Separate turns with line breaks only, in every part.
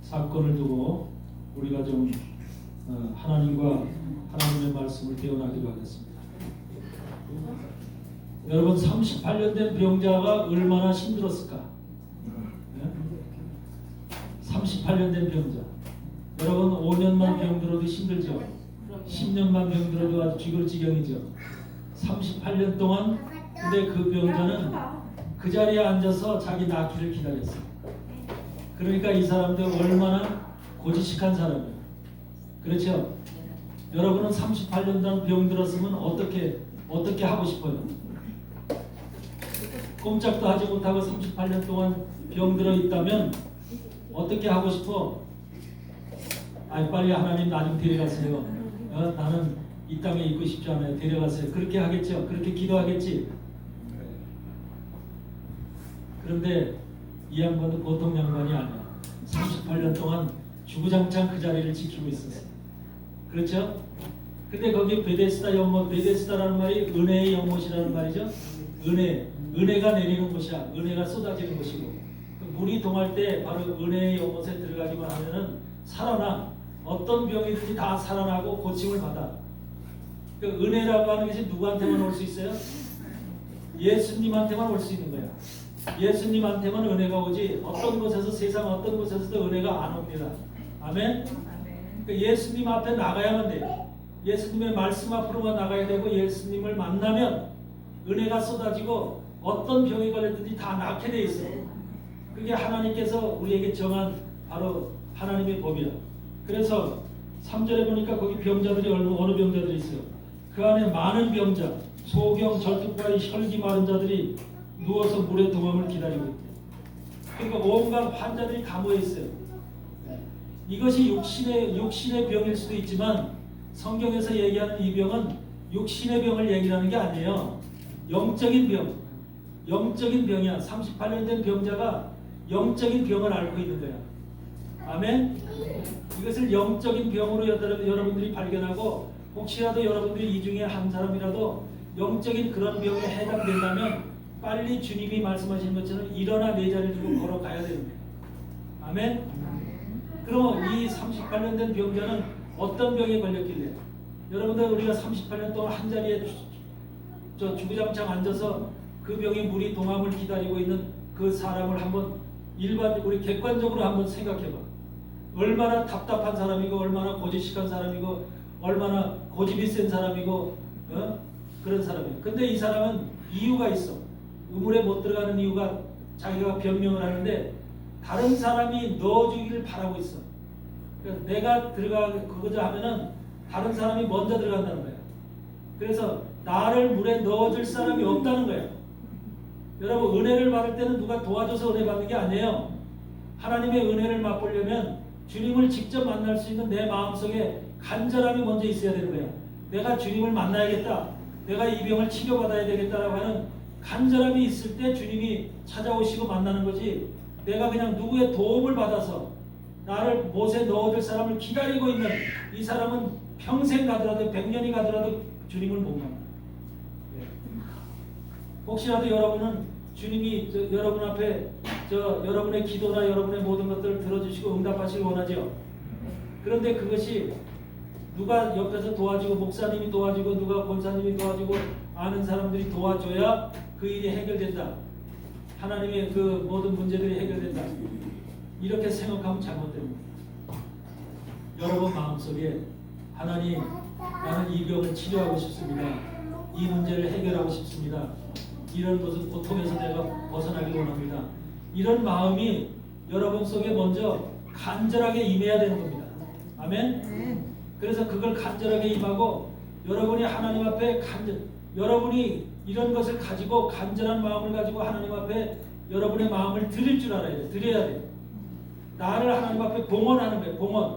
사건을 두고 우리가 좀 하나님과 하나님의 말씀을 배워나기로 하겠습니다. 여러분 38년 된 병자가 얼마나 힘들었을까? 38년 된 병자. 여러분 5년만 병들어도 힘들죠? 10년만 병들어도 아주 지글지경이죠? 38년 동안 근데 그 병자는 그 자리에 앉아서 자기 낫기를 기다렸어요. 그러니까 이 사람들 얼마나 고지식한 사람이에요. 그렇죠? 여러분은 38년 동안 병들었으면 어떻게 하고 싶어요? 꼼짝도 하지 못하고 38년 동안 병들어 있다면 어떻게 하고 싶어? 빨리 하나님 나 좀 데려가세요. 나는 이 땅에 있고 싶지 않아요. 데려가세요. 그렇게 하겠죠? 그렇게 기도하겠지? 그런데 이 양반도 보통 양반이 아니야. 38년 동안 주구장창 그 자리를 지키고 있었어요. 그렇죠? 근데 거기 베데스다 연못, 베데스다라는 말이 은혜의 연못이라는 말이죠. 은혜가 내리는 곳이야. 은혜가 쏟아지는 곳이고, 물이 동할 때 바로 은혜의 연못에 들어가기만 하면은 살아나. 어떤 병이든지 다 살아나고 고침을 받아. 그 은혜라고 하는 것이 누구한테만 올 수 있어요? 예수님한테만 올 수 있는 거야. 예수님한테만 은혜가 오지 어떤 곳에서 세상 어떤 곳에서도 은혜가 안 옵니다. 아멘? 그러니까 예수님 앞에 나가야만 돼요. 예수님의 말씀 앞으로만 나가야 되고 예수님을 만나면 은혜가 쏟아지고 어떤 병이 걸렸든지 다 낫게 돼 있어요. 그게 하나님께서 우리에게 정한 바로 하나님의 법이야. 그래서 3절에 보니까 거기 병자들이 어느 병자들이 있어요. 그 안에 많은 병자, 소경, 절뚝발이, 혈기 마른 자들이 누워서 물의 동함을 기다리고 있대요. 그러니까 온갖 환자들이 다 모여 있어요. 이것이 육신의 병일 수도 있지만 성경에서 얘기하는 이 병은 육신의 병을 얘기하는 게 아니에요. 영적인 병, 영적인 병이야. 38년 된 병자가 영적인 병을 앓고 있는 거야. 아멘? 이것을 영적인 병으로 여러분들이 발견하고 혹시라도 여러분들이 이 중에 한 사람이라도 영적인 그런 병에 해당된다면 빨리 주님이 말씀하신 것처럼 일어나 내 자리를 두고 걸어가야 되는 거예요. 아멘? 그럼 이 38년 된 병자는 어떤 병에 걸렸길래? 여러분들 우리가 38년 동안 한 자리에 주구장창 앉아서 그 병에 물이 동함을 기다리고 있는 그 사람을 한번 우리 객관적으로 한번 생각해봐. 얼마나 답답한 사람이고 얼마나 고지식한 사람이고 얼마나 고집이 센 사람이고 그런 사람이에요. 근데 이 사람은 이유가 있어. 우물에 못 들어가는 이유가 자기가 변명을 하는데 다른 사람이 넣어주기를 바라고 있어. 그러니까 내가 그거자 하면은 다른 사람이 먼저 들어간다는 거야. 그래서 나를 물에 넣어줄 사람이 없다는 거야. 여러분 은혜를 받을 때는 누가 도와줘서 은혜 받는 게 아니에요. 하나님의 은혜를 맛보려면 주님을 직접 만날 수 있는 내 마음속에 간절함이 먼저 있어야 되는 거야. 내가 주님을 만나야겠다. 내가 이 병을 치료받아야 되겠다라고 하는 간절함이 있을 때 주님이 찾아오시고 만나는 거지. 내가 그냥 누구의 도움을 받아서 나를 못에 넣어줄 사람을 기다리고 있는 이 사람은 평생 가더라도 100년이 가더라도 주님을 못 만나. 혹시라도 여러분은 주님이 여러분 앞에 여러분의 기도나 여러분의 모든 것들을 들어주시고 응답하시길 원하죠. 그런데 그것이 누가 옆에서 도와주고 목사님이 도와주고 누가 권사님이 도와주고 아는 사람들이 도와줘야 그 일이 해결된다. 하나님의 그 모든 문제들이 해결된다. 이렇게 생각하면 잘못됩니다. 여러분 마음속에 하나님 나는 이 병을 치료하고 싶습니다. 이 문제를 해결하고 싶습니다. 이런 것은 고통에서 내가 벗어나길 원합니다. 이런 마음이 여러분 속에 먼저 간절하게 임해야 되는 겁니다. 아멘? 그래서 그걸 간절하게 임하고 여러분이 하나님 앞에 여러분이 이런 것을 가지고 간절한 마음을 가지고 하나님 앞에 여러분의 마음을 드릴 줄 알아야 돼. 드려야 돼. 나를 하나님 앞에 봉헌하는 거예요. 봉헌.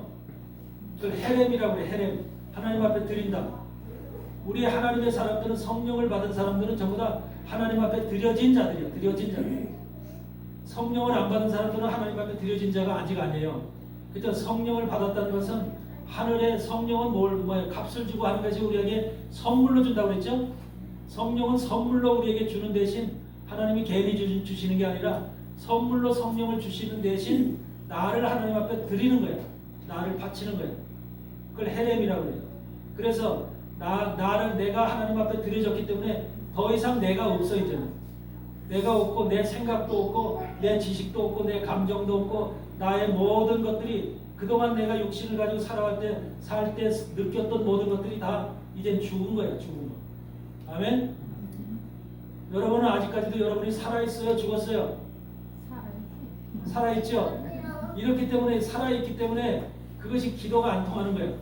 그 헤렘이라고 그래. 헤렘. 하나님 앞에 드린다. 우리 하나님의 사람들은 성령을 받은 사람들은 전부 다 하나님 앞에 드려진 자들이야. 드려진 자들. 성령을 안 받은 사람들은 하나님 앞에 드려진 자가 아직 아니에요. 그죠? 성령을 받았다는 것은 하늘의 성령은 뭐예요? 값을 주고 하는 것이 우리에게 선물로 준다고 그랬죠? 성령은 선물로 우리에게 주는 대신 하나님이 괜히 주시는 게 아니라 선물로 성령을 주시는 대신 나를 하나님 앞에 드리는 거야. 나를 바치는 거야. 그걸 헤렘이라고 해요. 그래서 나를 내가 하나님 앞에 드려졌기 때문에 더 이상 내가 없어 이제는. 내가 없고 내 생각도 없고 내 지식도 없고 내 감정도 없고 나의 모든 것들이 그동안 내가 육신을 가지고 살 때 느꼈던 모든 것들이 다 이젠 죽은 거야. 죽은 거. 아멘. 여러분은 아직까지도 여러분이 살아있어요? 죽었어요? 살아있죠? 이렇기 때문에 살아있기 때문에 그것이 기도가 안 통하는 거예요.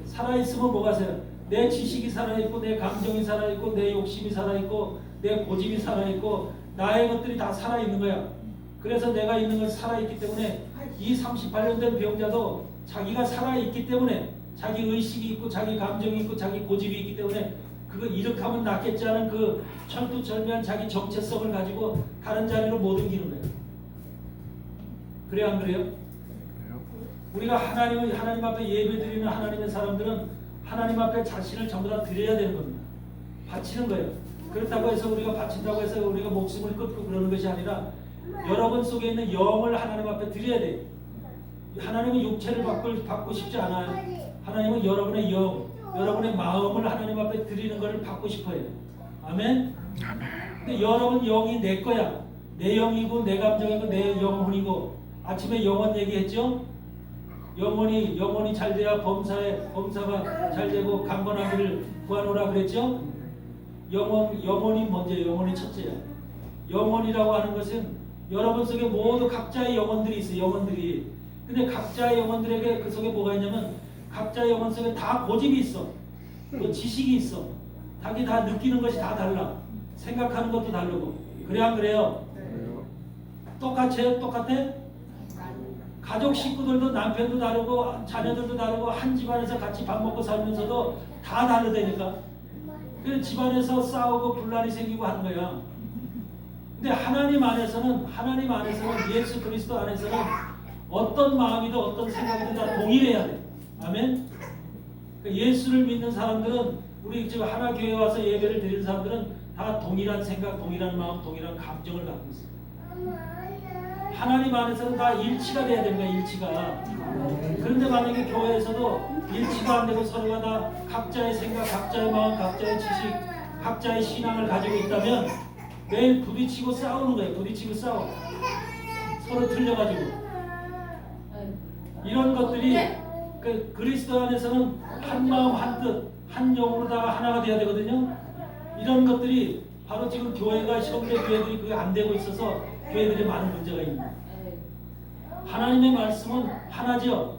살아있으면 뭐가 돼요? 내 지식이 살아있고 내 감정이 살아있고 내 욕심이 살아있고 내 고집이 살아있고 나의 것들이 다 살아있는 거야. 그래서 내가 있는 걸 살아있기 때문에 이 38년 된 병자도 자기가 살아있기 때문에 자기 의식이 있고 자기 감정이 있고 자기 고집이 있기 때문에 그거 이렇게 하면 낫겠지 하는 그 철두철미한 자기 정체성을 가지고 다른 자리로 못 옮기는 거예요. 그래 안 그래요? 우리가 하나님 앞에 예배드리는 하나님의 사람들은 하나님 앞에 자신을 전부 다 드려야 되는 겁니다. 바치는 거예요. 그렇다고 해서 우리가 바친다고 해서 우리가 목숨을 끊고 그러는 것이 아니라 여러분 속에 있는 영을 하나님 앞에 드려야 돼요. 하나님은 육체를 받고 싶지 않아요. 하나님은 여러분의 영, 여러분의 마음을 하나님 앞에 드리는 것을 받고 싶어요. 아멘? 근데 여러분 영이 내 거야. 내 영이고 내 감정이고 내 영혼이고 아침에 영혼 얘기했죠? 영혼이 잘 돼야 범사가 잘 되고 강건하기를 구하노라 그랬죠? 영혼이 먼저예요. 영혼이 첫째야. 영혼이라고 하는 것은 여러분 속에 모두 각자의 영혼들이 있어요. 영혼들이. 근데 각자의 영혼들에게 그 속에 뭐가 있냐면 각자의 영혼 속에 다 고집이 있어. 또 지식이 있어. 자기 다 느끼는 것이 다 달라. 생각하는 것도 다르고. 그래 안 그래요? 똑같아? 가족 식구들도 남편도 다르고 자녀들도 다르고 한 집안에서 같이 밥 먹고 살면서도 다 다르다니까. 그래서 집안에서 싸우고 분란이 생기고 하는 거야. 근데 하나님 안에서는 예수 그리스도 안에서는 어떤 마음이든 어떤 생각이든 다 동일해야 돼. 아멘. 예수를 믿는 사람들은 우리 지금 하나 교회 와서 예배를 드리는 사람들은 다 동일한 생각, 동일한 마음, 동일한 감정을 갖고 있어요. 하나님 안에서는 다 일치가 돼야 됩니다. 일치가. 그런데 만약에 교회에서도 일치가 안 되고 서로가 다 각자의 생각, 각자의 마음, 각자의 지식, 각자의 신앙을 가지고 있다면 매일 부딪히고 싸우는 거예요. 부딪히고 싸워. 서로 틀려가지고. 이런 것들이 그리스도 안에서는 한 마음 한 뜻, 한 영으로 다 하나가 돼야 되거든요. 이런 것들이 바로 지금 교회가 현대 교회들이 그게 안 되고 있어서 교회들이 많은 문제가 있는 거예요. 하나님의 말씀은 하나죠.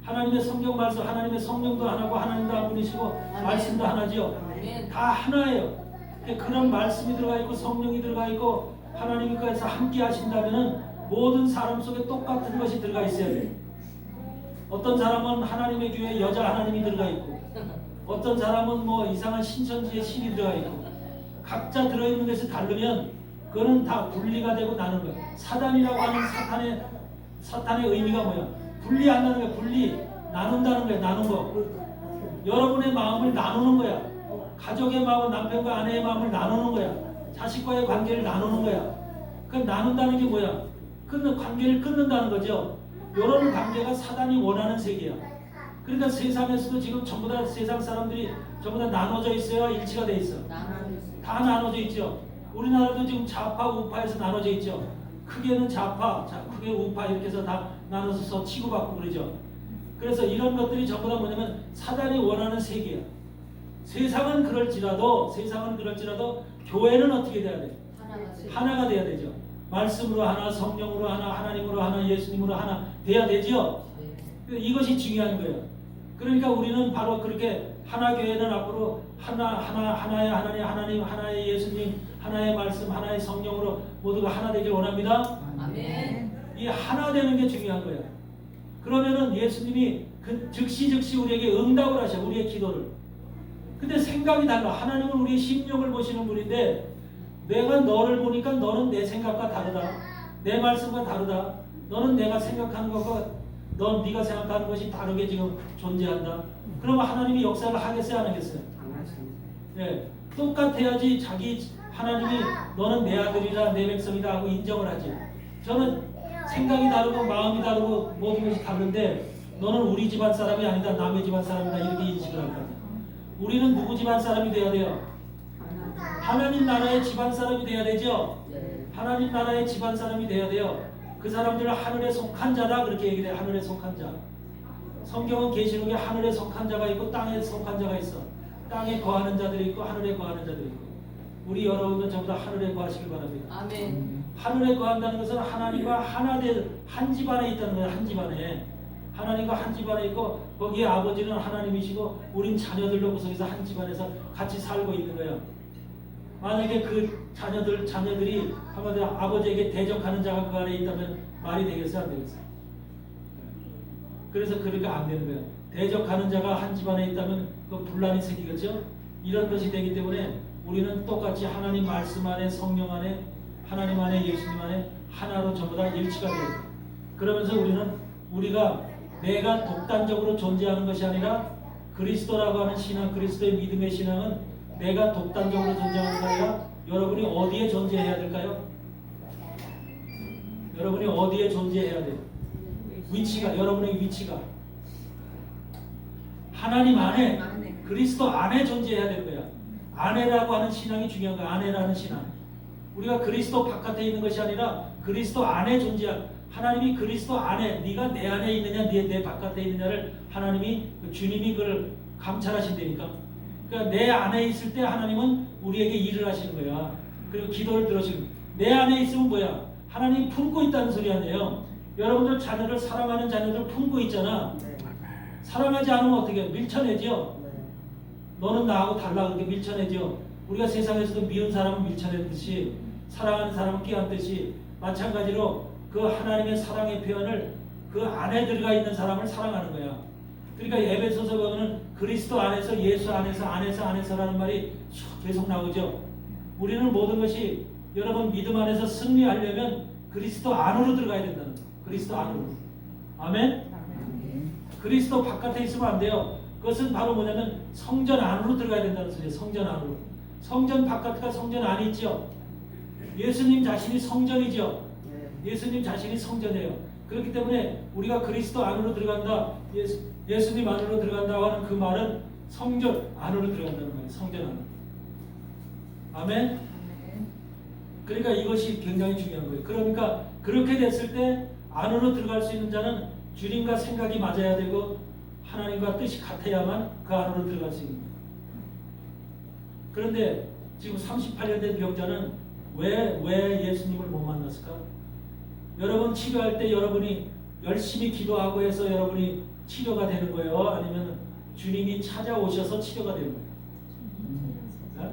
하나님의 성경 말씀, 하나님의 성령도 하나고 하나님도 한 분이시고 말씀도 하나죠. 다 하나예요. 그런 말씀이 들어가 있고 성령이 들어가 있고 하나님이 거기서 함께 하신다면은 모든 사람 속에 똑같은 것이 들어가 있어야 돼요. 어떤 사람은 하나님의 교회에 여자 하나님이 들어가 있고 어떤 사람은 뭐 이상한 신천지의 신이 들어가 있고 각자 들어있는 것이 다르면 그거는 다 분리가 되고 나는 거야. 사단이라고 하는 사탄의 의미가 뭐야? 분리한다는 거야. 분리. 나눈다는 거야. 나눈 거. 여러분의 마음을 나누는 거야. 가족의 마음은 남편과 아내의 마음을 나누는 거야. 자식과의 관계를 나누는 거야. 그 나눈다는 게 뭐야? 관계를 끊는다는 거죠. 이런 관계가 사단이 원하는 세계야. 그러니까 세상에서도 지금 전부 다 세상 사람들이 전부 다 나눠져 있어요? 일치가 돼 있어? 다 나눠져 있죠. 우리나라도 지금 좌파, 우파에서 나눠져 있죠. 크게는 좌파, 크게 우파 이렇게 해서 다 나눠서 치고받고 그러죠. 그래서 이런 것들이 전부 다 뭐냐면 사단이 원하는 세계야. 세상은 그럴지라도 교회는 어떻게 돼야 돼? 하나가 돼야 되죠. 말씀으로 하나, 성령으로 하나, 하나님으로 하나, 예수님으로 하나 돼야 되죠. 이것이 중요한 거예요. 그러니까 우리는 바로 그렇게 하나 교회는 앞으로 하나의 하나님, 하나의 예수님, 하나의 말씀, 하나의 성령으로 모두가 하나 되길 원합니다.
아멘.
이 하나 되는 게 중요한 거예요. 그러면은 예수님이 즉시 우리에게 응답을 하셔. 우리의 기도를. 근데 생각이 달라. 하나님은 우리의 심령을 보시는 분인데 내가 너를 보니까 너는 내 생각과 다르다. 내 말씀과 다르다. 너는 내가 생각하는 것과 넌 네가 생각하는 것이 다르게 지금 존재한다. 그러면 하나님이 역사를 하겠어요, 안 하겠어요? 네, 똑같아야지 하나님이 너는 내 아들이라 내 백성이다 하고 인정을 하지. 저는 생각이 다르고 마음이 다르고 모든 것이 다른데 너는 우리 집안 사람이 아니다. 남의 집안 사람이다. 이렇게 인식을 할 거야. 우리는 누구 집안 사람이 돼야 돼요? 하나님 나라의 집안 사람이 돼야 되죠. 하나님 나라의 집안 사람이 돼야 돼요. 그 사람들은 하늘에 속한 자다 그렇게 얘기해요. 하늘에 속한 자. 성경은 계시록에 하늘에 속한 자가 있고 땅에 속한 자가 있어. 땅에 거하는 자들이 있고 하늘에 거하는 자들이 있고. 우리 여러분도 전부 다 하늘에 거하시길 바랍니다.
아멘.
하늘에 거한다는 것은 하나님과 한 집안에 있다는 거예요. 한 집안에. 하나님과 한 집안에 있고 거기에 아버지는 하나님이시고 우린 자녀들로 구성해서 한 집안에서 같이 살고 있는 거예요. 만약에 그 자녀들이 한마디로 아버지에게 대적하는 자가 그 안에 있다면 말이 되겠어요? 안 되겠어요? 그래서 그러니까 안 되는 거예요. 대적하는 자가 한 집안에 있다면 그 분란이 생기겠죠? 이런 것이 되기 때문에 우리는 똑같이 하나님 말씀 안에 성령 안에 하나님 안에 예수님 안에 하나로 전부 다 일치가 돼요. 그러면서 우리가 내가 독단적으로 존재하는 것이 아니라 그리스도라고 하는 신앙, 그리스도의 믿음의 신앙은 내가 독단적으로 존재하는 게 아니라 여러분이 어디에 존재해야 될까요? 여러분이 어디에 존재해야 돼요? 위치가, 여러분의 위치가 하나님 안에, 그리스도 안에 존재해야 되는 거야. 아내라고 하는 신앙이 중요한 거야. 아내라는 신앙. 우리가 그리스도 바깥에 있는 것이 아니라 그리스도 안에 존재한, 하나님이 그리스도 안에, 네가 내 안에 있느냐 내 바깥에 있느냐를 하나님이, 주님이 그걸 감찰하신다니까. 그러니까 내 안에 있을 때 하나님은 우리에게 일을 하시는 거야. 그리고 기도를 들으시고, 내 안에 있으면 뭐야? 하나님이 품고 있다는 소리 아니에요. 여러분들 자녀를 사랑하는 자녀들 품고 있잖아. 사랑하지 않으면 어떻게 해? 밀쳐내죠. 너는 나하고 달라 그렇게 밀쳐내죠. 우리가 세상에서도 미운 사람은 밀쳐내듯이 사랑하는 사람은 끼얹듯이 마찬가지로 그 하나님의 사랑의 표현을 그 안에 들어가 있는 사람을 사랑하는 거야. 그러니까 에베소서 보면은 그리스도 안에서, 예수 안에서라는 말이 계속 나오죠. 우리는 모든 것이 여러분 믿음 안에서 승리하려면 그리스도 안으로 들어가야 된다는 거예요. 그리스도 안으로. 아멘? 그리스도 바깥에 있으면 안 돼요. 그것은 바로 뭐냐면 성전 안으로 들어가야 된다는 소리예요. 성전 안으로. 성전 바깥과 성전 안이 있죠. 예수님 자신이 성전이죠. 예수님 자신이 성전이에요. 그렇기 때문에 우리가 그리스도 안으로 들어간다, 예수님 안으로 들어간다고 하는 그 말은 성전 안으로 들어간다는 말이에요. 성전 안으로. 아멘? 그러니까 이것이 굉장히 중요한 거예요. 그러니까 그렇게 됐을 때 안으로 들어갈 수 있는 자는 주님과 생각이 맞아야 되고 하나님과 뜻이 같아야만 그 안으로 들어갈 수 있는 거예요. 그런데 지금 38년 된 병자는 왜 예수님을 못 만났을까? 여러분 치료할 때 여러분이 열심히 기도하고 해서 여러분이 치료가 되는 거예요? 아니면 주님이 찾아오셔서 치료가 되는 거예요? 네?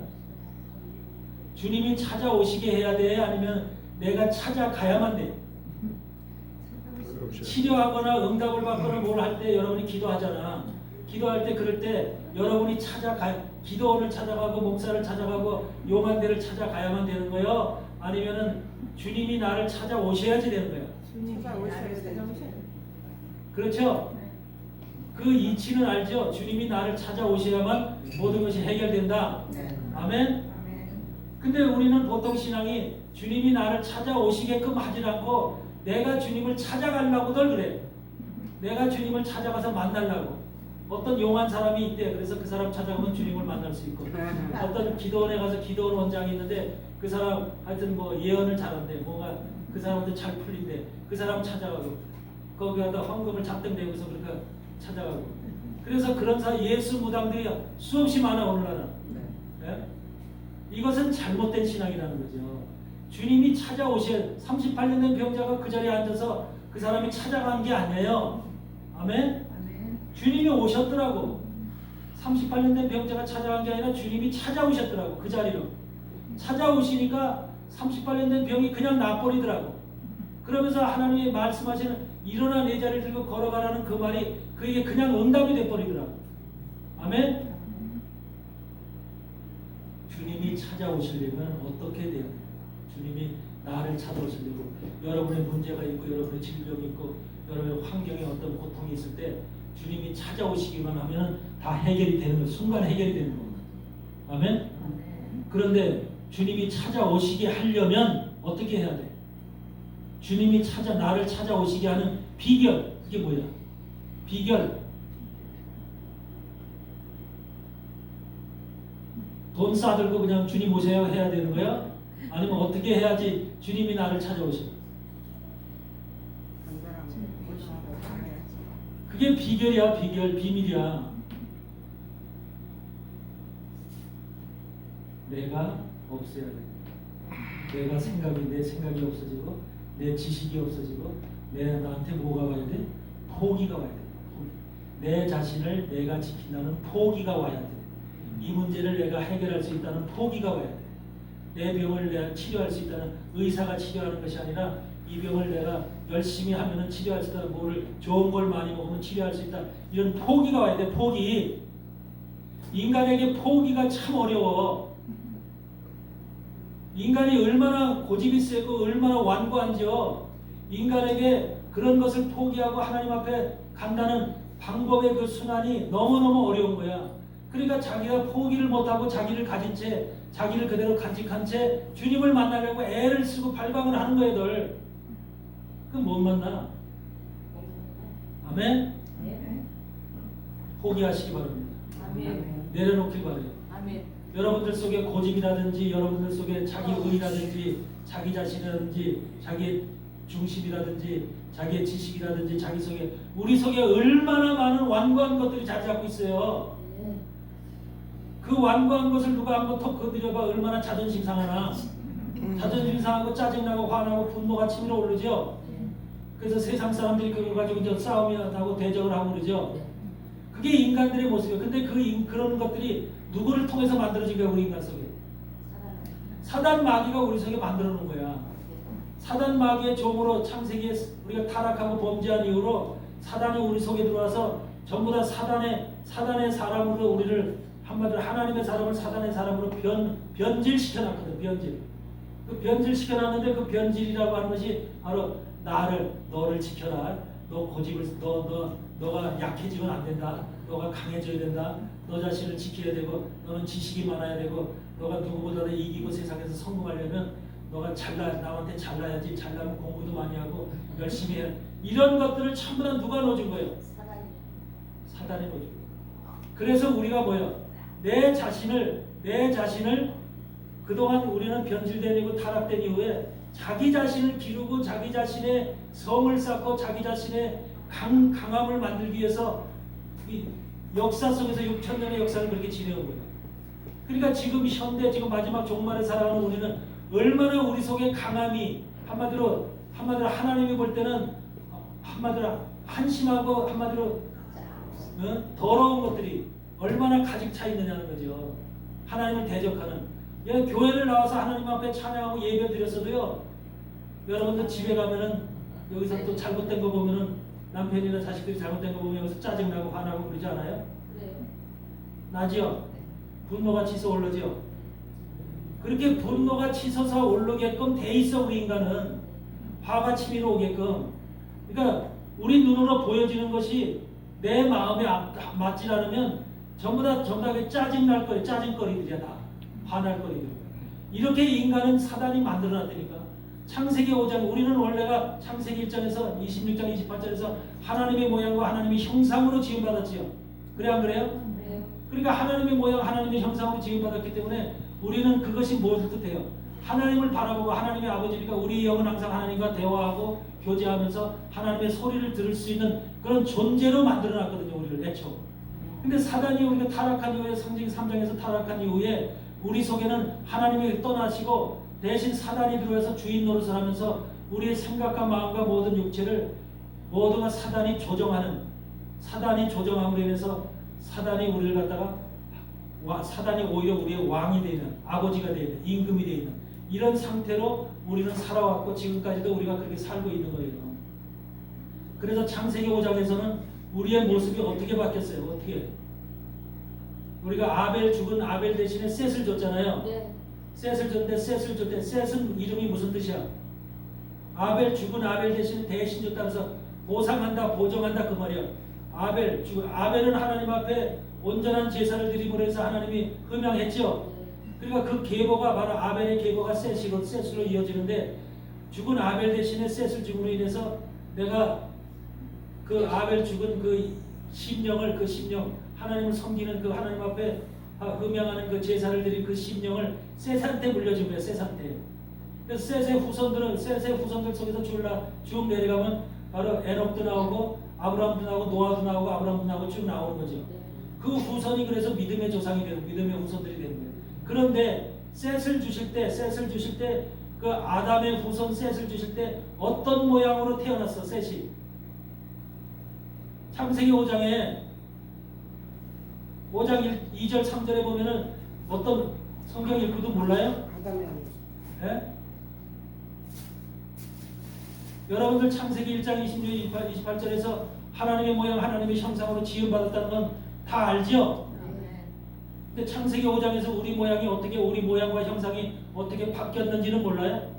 주님이 찾아오시게 해야 돼? 아니면 내가 찾아가야만 돼? 치료하거나 응답을 받거나 뭘 할 때 여러분이 기도하잖아. 기도할 때 그럴 때 여러분이 기도원을 찾아가고 목사를 찾아가고 용한 데를 찾아가야만 되는 거예요? 아니면은 주님이 나를 찾아오셔야지 되는 거예요? 그렇죠? 그 이치는 알죠? 주님이 나를 찾아오셔야만 모든 것이 해결된다. 아멘? 근데 우리는 보통 신앙이 주님이 나를 찾아오시게끔 하지 않고 내가 주님을 찾아가려고들 그래. 내가 주님을 찾아가서 만나려고. 어떤 용한 사람이 있대. 그래서 그 사람 찾아가면 주님을 만날 수 있고, 어떤 기도원에 가서 기도원 원장이 있는데 그 사람 하여튼 뭐 예언을 잘한대. 뭔가 그 사람한테 잘 풀린대. 그 사람 찾아가고 거기 가다 헌금을 잔뜩 내고서 그러니까 찾아가고. 그래서 그런 예수 무당들이 수없이 많아 오늘날은. 네? 이것은 잘못된 신앙이라는 거죠. 주님이 찾아오실 38년 된 병자가 그 자리에 앉아서 그 사람이 찾아간 게 아니에요. 아멘? 주님이 오셨더라고. 38년 된 병자가 찾아간 게 아니라 주님이 찾아오셨더라고. 그 자리로 찾아오시니까 38년 된 병이 그냥 나버리더라고. 그러면서 하나님이 말씀하시는 일어나 내 자리를 들고 걸어가라는 그 말이 그에게 그냥 응답이 돼버리더라고. 아멘? 주님이 찾아오시려면 어떻게 돼야 돼요? 주님이 나를 찾아오시려고, 여러분의 문제가 있고 여러분의 질병이 있고 여러분의 환경에 어떤 고통이 있을 때 주님이 찾아오시기만 하면 다 해결이 되는 거예요. 순간 해결이 되는 겁니다. 아멘? 그런데 주님이 찾아오시게 하려면 어떻게 해야 돼? 주님이 나를 찾아오시게 하는 비결, 그게 뭐야? 비결. 돈 싸들고 그냥 주님 오세요 해야 되는 거야? 아니면 어떻게 해야지 주님이 나를 찾아오셔? 그게 비결이야, 비결, 비밀이야. 내가 없어야 돼. 내 생각이 없어지고, 내 지식이 없어지고, 나한테 뭐가 와야 돼? 포기가 와야 돼. 내 자신을 내가 지킨다는 포기가 와야 돼. 이 문제를 내가 해결할 수 있다는 포기가 와야 돼. 내 병을 내가 치료할 수 있다는, 의사가 치료하는 것이 아니라 이 병을 내가 열심히 하면 치료할 수 있다. 좋은 걸 많이 먹으면 치료할 수 있다. 이런 포기가 와야 돼. 포기. 인간에게 포기가 참 어려워. 인간이 얼마나 고집이 세고 얼마나 완고한지요. 인간에게 그런 것을 포기하고 하나님 앞에 간다는 방법의 그 순환이 너무너무 어려운 거야. 그러니까 자기가 포기를 못하고 자기를 가진 채, 자기를 그대로 간직한 채 주님을 만나려고 애를 쓰고 발광을 하는 거예들. 그럼 못 만나. 아멘? 포기하시기 바랍니다. 내려놓길 바라요. 여러분들 속에 고집이라든지, 여러분들 속에 자기의라든지, 자기 자신이라든지, 자기 중심이라든지, 자기의 지식이라든지, 자기 속에, 우리 속에 얼마나 많은 완고한 것들이 자리 잡고 있어요. 그 완고한 것을 누가 한번 턱 건드려봐 얼마나 자존심 상하나. 자존심 상하고 짜증나고 화나고 분노가 치밀어 오르죠. 그래서 세상 사람들이 그걸 가지고 이제 싸움이 나고 대적을 하고 그러죠. 그게 인간들의 모습이에요. 근데 그런 것들이 누구를 통해서 만들어진 거야, 우리 인간 속에? 사단 마귀가 우리 속에 만들어 놓은 거야. 사단 마귀의 종으로 창세기에 우리가 타락하고 범죄한 이후로 사단이 우리 속에 들어와서 전부 다 사단의 사람으로 우리를, 한마디로 하나님의 사람을 사단의 사람으로 변질시켜 놨거든. 그 변질시켜 놨는데 그 변질이라고 하는 것이 바로 너를 지켜라. 너 고집을, 너가 약해지면 안 된다. 너가 강해져야 된다. 너 자신을 지켜야 되고, 너는 지식이 많아야 되고, 너가 누구보다도 이기고 세상에서 성공하려면 너가 남한테 잘나야지. 잘나면 공부도 많이 하고 열심히 해. 이런 것들을 전부 다 누가 넣어준 거예요? 사단이 넣어준 거예요. 그래서 우리가 뭐예요? 내 자신을 그동안 우리는 변질된 이후 타락된 이후에 자기 자신을 기르고 자기 자신의 성을 쌓고 자기 자신의 강함을 만들기 위해서 이 역사 속에서 6,000년의 역사를 그렇게 지내온 거예요. 그러니까 지금 현대, 지금 마지막 종말에 살아가는 우리는 얼마나 우리 속에 강함이, 한마디로 하나님이 볼 때는 한마디로 한심하고 한마디로 더러운 것들이 얼마나 가득 차 있느냐는 거죠. 하나님을 대적하는. 교회를 나와서 하나님 앞에 찬양하고 예배 드렸어도요, 여러분들 집에 가면은 여기서 또 잘못된 거 보면은, 남편이나 자식들이 잘못된 거 보면 여기서 짜증나고 화나고 그러지 않아요? 나지요? 분노가 치솟아 오르죠? 그렇게 분노가 치솟아 오르게끔 돼 있어. 우리 인간은 화가 치밀어 오게끔. 그러니까 우리 눈으로 보여지는 것이 내 마음에 맞지 않으면 전부 다 정답에 짜증날 거리, 짜증거리들이야. 다 화날 거리들. 이렇게 인간은 사단이 만들어놨다니까. 창세기 5장, 우리는 원래가 창세기 1장에서 26장 28절에서 하나님의 모양과 하나님의 형상으로 지음받았지요. 그래 안 그래요? 네. 그러니까 하나님의 모양, 하나님의 형상으로 지음받았기 때문에 우리는 그것이 무엇을 뜻해요? 하나님을 바라보고, 하나님의 아버지니까 우리 영은 항상 하나님과 대화하고 교제하면서 하나님의 소리를 들을 수 있는 그런 존재로 만들어놨거든요. 우리를 애초. 근데 사단이 우리가 타락한 이후에, 창세기 3장에서 타락한 이후에 우리 속에는 하나님이 떠나시고 대신 사단이 들어와서 주인 노릇을 하면서 우리의 생각과 마음과 모든 육체를 모두가 사단이 조정함으로 인해서 사단이 우리를 갖다가 사단이 오히려 우리의 왕이 되는, 아버지가 되는, 임금이 되는 이런 상태로 우리는 살아왔고 지금까지도 우리가 그렇게 살고 있는 거예요. 그래서 창세기 5장에서는 우리의 모습이 어떻게 바뀌었어요? 어떻게? 우리가 죽은 아벨 대신에 셋을 줬잖아요. 네. 셋을 줬는데 셋은 이름이 무슨 뜻이야? 죽은 아벨 대신에 대신 줬다 해서 보상한다, 보정한다 그 말이야. 아벨은 하나님 앞에 온전한 제사를 드림으로 해서 하나님이 흠양했죠. 그러니까 그 계보가 바로 아벨의 계보가 셋으로 이어지는데, 죽은 아벨 대신에 셋을 죽음으로 인해서 내가 그 아벨 죽은 그 심령을 그 심령 하나님을 섬기는 그 하나님 앞에 흠양하는 그 제사를 드린 그 심령을 셋한테 물려준 거예요. 셋한테. 그래서 셋의 후손들 속에서 쭉 내려가면 바로 에녹도 나오고 아브라함도 나오고 노아도 나오고 아브라함도 나오고 쭉 나오는 거죠. 그 후손이 그래서 믿음의 조상이 되고 믿음의 후손들이 되는 거예요. 그런데 셋을 주실 때 그 아담의 후손 셋을 주실 때 어떤 모양으로 태어났어? 셋이. 창세기 5장 2절 3절에 보면은 어떤 성경 읽고도 몰라요? 예? 여러분들 창세기 1장 26, 28절에서 하나님의 모양 하나님의 형상으로 지음받았다는 건 다 알죠? 근데 창세기 5장에서 우리 모양과 형상이 어떻게 바뀌었는지는 몰라요?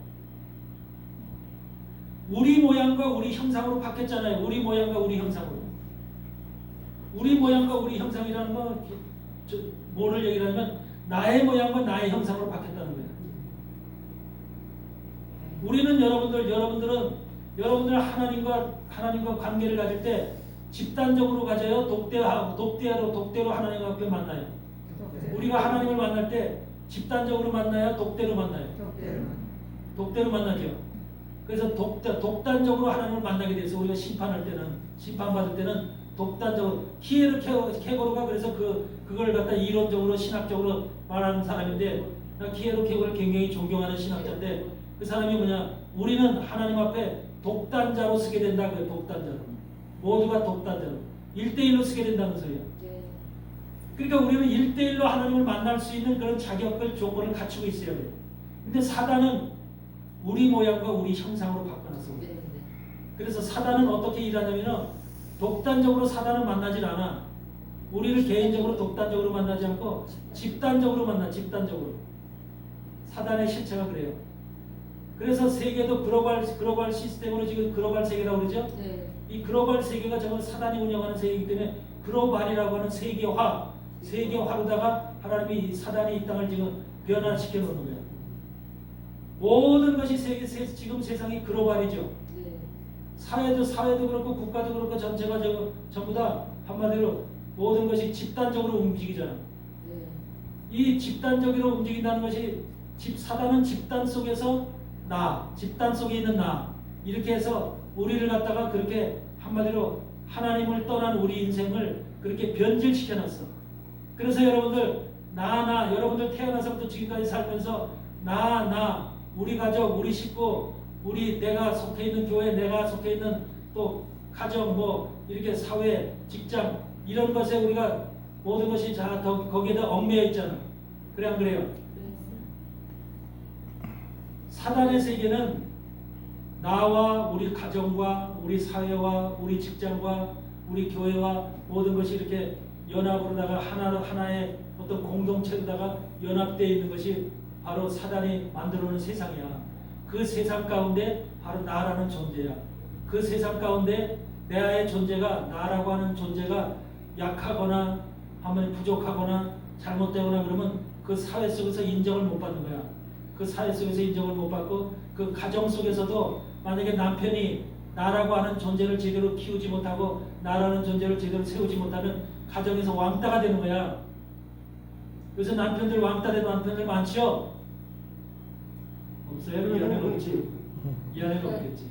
우리 모양과 우리 형상으로 바뀌었잖아요. 우리 모양과 우리 형상으로. 우리 모양과 우리 형상이라는 건 뭐를 얘기하냐면 나의 모양과 나의 형상으로 바뀌었다는 거예요. 우리는 여러분들은 하나님과 관계를 가질 때 집단적으로 가져요. 독대로 하나님 앞에 만나요. 우리가 하나님을 만날 때 집단적으로 만나야 독대로 만나요. 독대로 만나죠. 그래서 독단적으로 하나님을 만나게 돼서 우리가 심판받을 때는 독단적으로 키에르케고르가 그래서 그걸 갖다 이론적으로 신학적으로 말하는 사람인데 키에르케고르를 굉장히 존경하는 신학자인데 그 사람이 뭐냐? 우리는 하나님 앞에 독단자로 쓰게 된다. 그 독단자로. 모두가 독단자로 1대1로 쓰게 된다는 소리야. 그러니까 우리는 1대1로 하나님을 만날 수 있는 그런 자격을 조건을 갖추고 있어야 돼요. 근데 사단은 우리 모양과 우리 형상으로 바꿔놨어. 그래서 사단은 어떻게 일하냐면 독단적으로 사단을 만나질 않아. 우리를 개인적으로 독단적으로 만나지 않고 집단적으로 만나. 집단적으로. 사단의 실체가 그래요. 그래서 세계도 글로벌 시스템으로 지금 글로벌 세계라고 그러죠. 이 글로벌 세계가 정말 사단이 운영하는 세계이기 때문에 글로벌이라고 하는 세계화로다가 하나님이 사단이 이 땅을 지금 변화시켜 놓는 거예요. 모든 것이 지금 세상이 글로벌이죠. 사회도 그렇고 국가도 그렇고 전체가 전부 다 한마디로 모든 것이 집단적으로 움직이잖아. 이 집단적으로 움직인다는 것이 사단은 집단 속에서 집단 속에 있는 이렇게 해서 우리를 갖다가 그렇게 한마디로 하나님을 떠난 우리 인생을 그렇게 변질시켜놨어. 그래서 여러분들 여러분들 태어나서부터 지금까지 살면서 우리 가족, 우리 식구, 내가 속해 있는 교회, 내가 속해 있는 또 가정, 이렇게 사회, 직장 이런 것에 우리가 모든 것이 거기에다 얽매여 있잖아. 그래 안 그래요? 사단의 세계는 나와 우리 가정과 우리 사회와 우리 직장과 우리 교회와 모든 것이 이렇게 연합으로다가 하나의 어떤 공동체로다가 연합되어 있는 것이 바로 사단이 만들어놓은 세상이야. 그 세상 가운데 바로 나라는 존재야. 그 세상 가운데 나의 존재가 나라고 하는 존재가 약하거나 하면 부족하거나 잘못되거나 그러면 그 사회 속에서 인정을 못 받는 거야. 그 사회 속에서 인정을 못 받고 그 가정 속에서도 만약에 남편이 나라고 하는 존재를 제대로 키우지 못하고 나라는 존재를 제대로 세우지 못하면 가정에서 왕따가 되는 거야. 그래서 왕따 된 남편들 많죠? 없어요? 이 안에는 없지. 이 안에는 없겠지.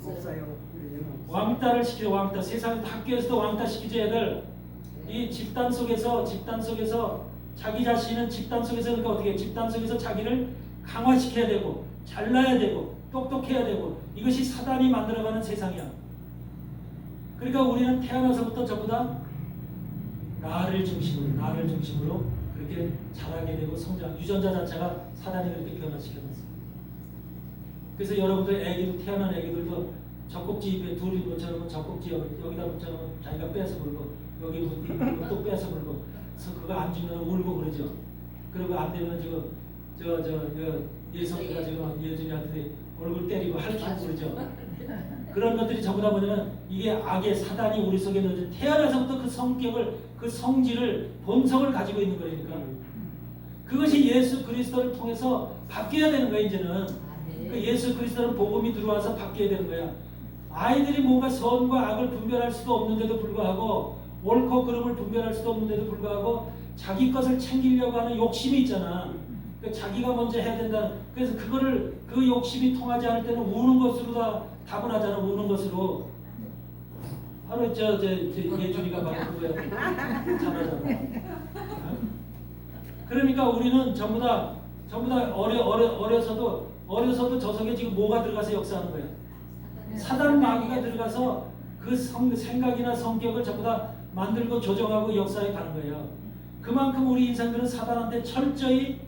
없어요.
왕따를 시켜. 왕따. 세상 학교에서도 왕따 시키지 애들. 이 집단 속에서 자기 자신은 집단 속에서 그러니까 어떻게 집단 속에서 자기를 강화시켜야 되고 잘나야 되고 똑똑해야 되고 이것이 사단이 만들어가는 세상이야. 그러니까 우리는 태어나서부터 전부 다 나를 중심으로 그렇게 자라게 되고 성장. 유전자 자체가 사단이 그렇게 변화시켜놨어. 그래서 여러분들 태어난 애기들도 젖꼭지 입에 둘이 붙여놓으면 젖꼭지 여기다 붙여놓으면 자기가 뺏어 물고 여기 또 뺏어 물고 그래서 그거 안 주면 울고 그러죠. 그리고 안 되면 지금 예성이가 지금 예준이한테 얼굴 때리고 핥히고 그러죠. 그런 것들이 전부 다 뭐냐면 이게 악의 사단이 우리 속에 넣어진 태어나서부터 그 성격을 그 성질을 본성을 가지고 있는 거니까 그것이 예수 그리스도를 통해서 바뀌어야 되는 거예요. 이제는 그 예수 그리스도는 복음이 들어와서 바뀌어야 되는 거야. 아이들이 뭔가 선과 악을 분별할 수도 없는데도 불구하고 옳고 그름을 분별할 수도 없는데도 불구하고 자기 것을 챙기려고 하는 욕심이 있잖아. 그러니까 자기가 먼저 해야 된다. 그래서 그거를 그 욕심이 통하지 않을 때는 우는 것으로 다 답을 하잖아. 우는 것으로. 바로 예준이가 바로 그거야. 잘하잖아. 그러니까 우리는 전부 다 어려서도 저 속에 지금 뭐가 들어가서 역사하는 거야. 사단 마귀가 들어가서 그 생각이나 성격을 전부 다 만들고 조정하고 역사에 가는 거예요. 그만큼 우리 인생들은 사단한테 철저히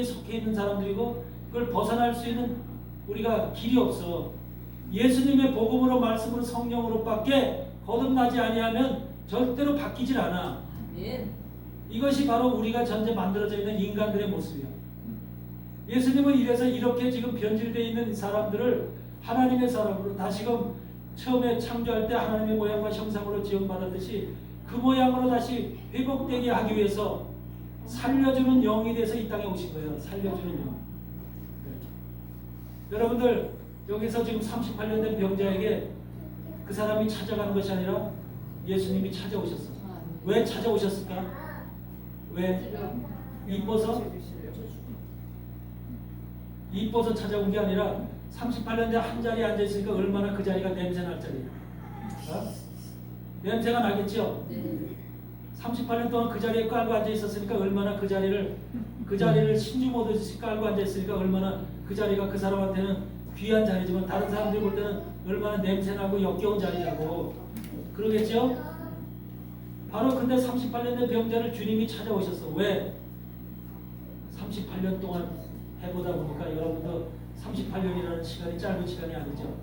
속해 있는 사람들이고 그걸 벗어날 수 있는 우리가 길이 없어. 예수님의 복음으로 말씀으로 성령으로밖에 거듭나지 아니하면 절대로 바뀌질 않아. 이것이 바로 우리가 전제 만들어져 있는 인간들의 모습이야. 예수님은 이래서 이렇게 지금 변질되어 있는 사람들을 하나님의 사람으로 다시금 처음에 창조할 때 하나님의 모양과 형상으로 지음받았듯이 그 모양으로 다시 회복되게 하기 위해서 살려주는 영이 돼서 이 땅에 오신 거예요. 살려주는 영. 네. 여러분들 여기서 지금 38년 된 병자에게 그 사람이 찾아가는 것이 아니라 예수님이 찾아오셨어. 왜 찾아오셨을까? 왜? 이뻐서 찾아온 게 아니라 38년 된 한 자리에 앉아있으니까 얼마나 그 자리가 냄새날 자리야. 어? 냄새가 나겠죠? 38년 동안 그 자리에 깔고 앉아있었으니까 얼마나 그 자리를 신주 모듯이 깔고 앉아있으니까 얼마나 그 자리가 그 사람한테는 귀한 자리지만 다른 사람들이 볼 때는 얼마나 냄새나고 역겨운 자리라고 그러겠죠? 바로 근데 38년 된 병자를 주님이 찾아오셨어. 왜? 38년 동안 해보다 보니까 여러분도 38년이라는 시간이 짧은 시간이 아니죠.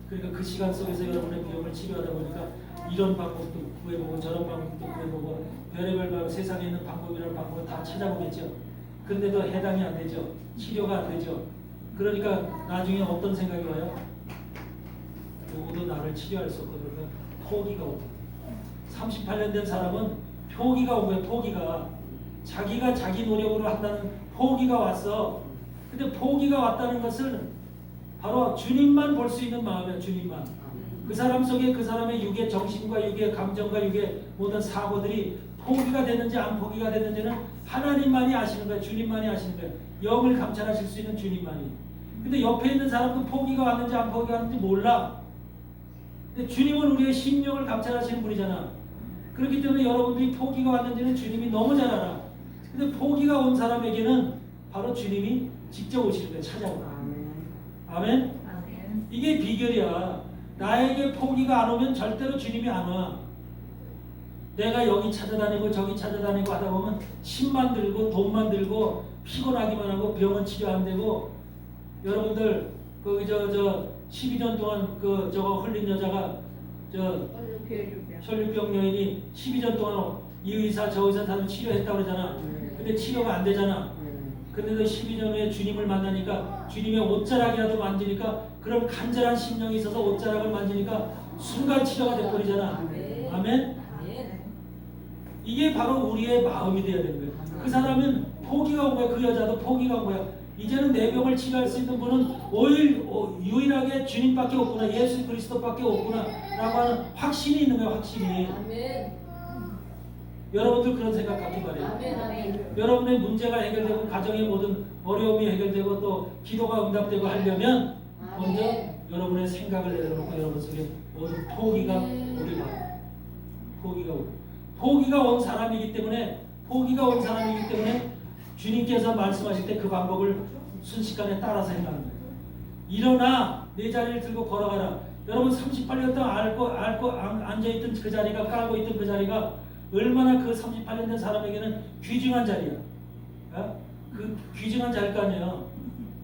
그러니까 그 시간 속에서 여러분의 병을 치료하다 보니까 이런 방법도 구해보고 저런 방법도 구해보고 별의별 방법, 세상에 있는 방법이라는 방법을 다 찾아보겠죠. 근데도 해당이 안 되죠. 치료가 안 되죠. 그러니까 나중에 어떤 생각이 와요? 누구도 나를 치료할 수 없거든요. 포기가 오고 38년 된 사람은 포기가 온 거예요. 포기가 자기가 자기 노력으로 한다는 포기가 왔어. 근데 포기가 왔다는 것은 바로 주님만 볼 수 있는 마음이야. 주님만. 그 사람 속에 그 사람의 육의 정신과 육의 감정과 육의 모든 사고들이 포기가 됐는지 안 포기가 됐는지는 하나님만이 아시는 거야. 주님만이 아시는 거야. 영을 감찰하실 수 있는 주님만이. 근데 옆에 있는 사람도 포기가 왔는지 안 포기가 왔는지 몰라. 근데 주님은 우리의 심령을 감찰하시는 분이잖아. 그렇기 때문에 여러분들이 포기가 왔는지는 주님이 너무 잘 알아. 근데 포기가 온 사람에게는 바로 주님이 직접 오시는 거예요. 찾아오라. 아멘? 이게 비결이야. 나에게 포기가 안 오면 절대로 주님이 안 와. 내가 여기 찾아다니고 저기 찾아다니고 하다 보면 힘만 들고 돈만 들고 피곤하기만 하고 병은 치료 안 되고 여러분들 그 12년 동안 그 저거 흘린 여자가 혈류병 여인이 12년 동안 이 의사 저 의사 다 치료했다고 그러잖아. 근데 치료가 안 되잖아. 근데도 12년 후에 주님을 만나니까 주님의 옷자락이라도 만지니까 그런 간절한 심령이 있어서 옷자락을 만지니까 순간 치료가 돼버리잖아. 아멘? 이게 바로 우리의 마음이 되어야 되는 거예요. 그 사람은 포기가 온 거야. 그 여자도 포기가 온 거야. 이제는 내 병을 치료할 수 있는 분은 유일하게 주님밖에 없구나. 예수 그리스도밖에 없구나 라고 하는 확신이 있는 거예요. 확신이. 아멘. 여러분들 그런 생각 갖기 바래요. 아멘. 여러분의 문제가 해결되고 가정의 모든 어려움이 해결되고 또 기도가 응답되고 하려면 먼저 여러분의 생각을 내려놓고 여러분 속에 모든 포기가 우리 말 포기가 온 사람이기 때문에 주님께서 말씀하실 때 그 방법을 순식간에 따라서 행하는 거예요. 일어나 내 자리를 들고 걸어가라. 여러분 38년 동안 앓고 앉아있던 그 자리가 깔고 있던 그 자리가 얼마나 그 38년 된 사람에게는 귀중한 자리야. 어? 그 귀중한 자리일 거 아니에요.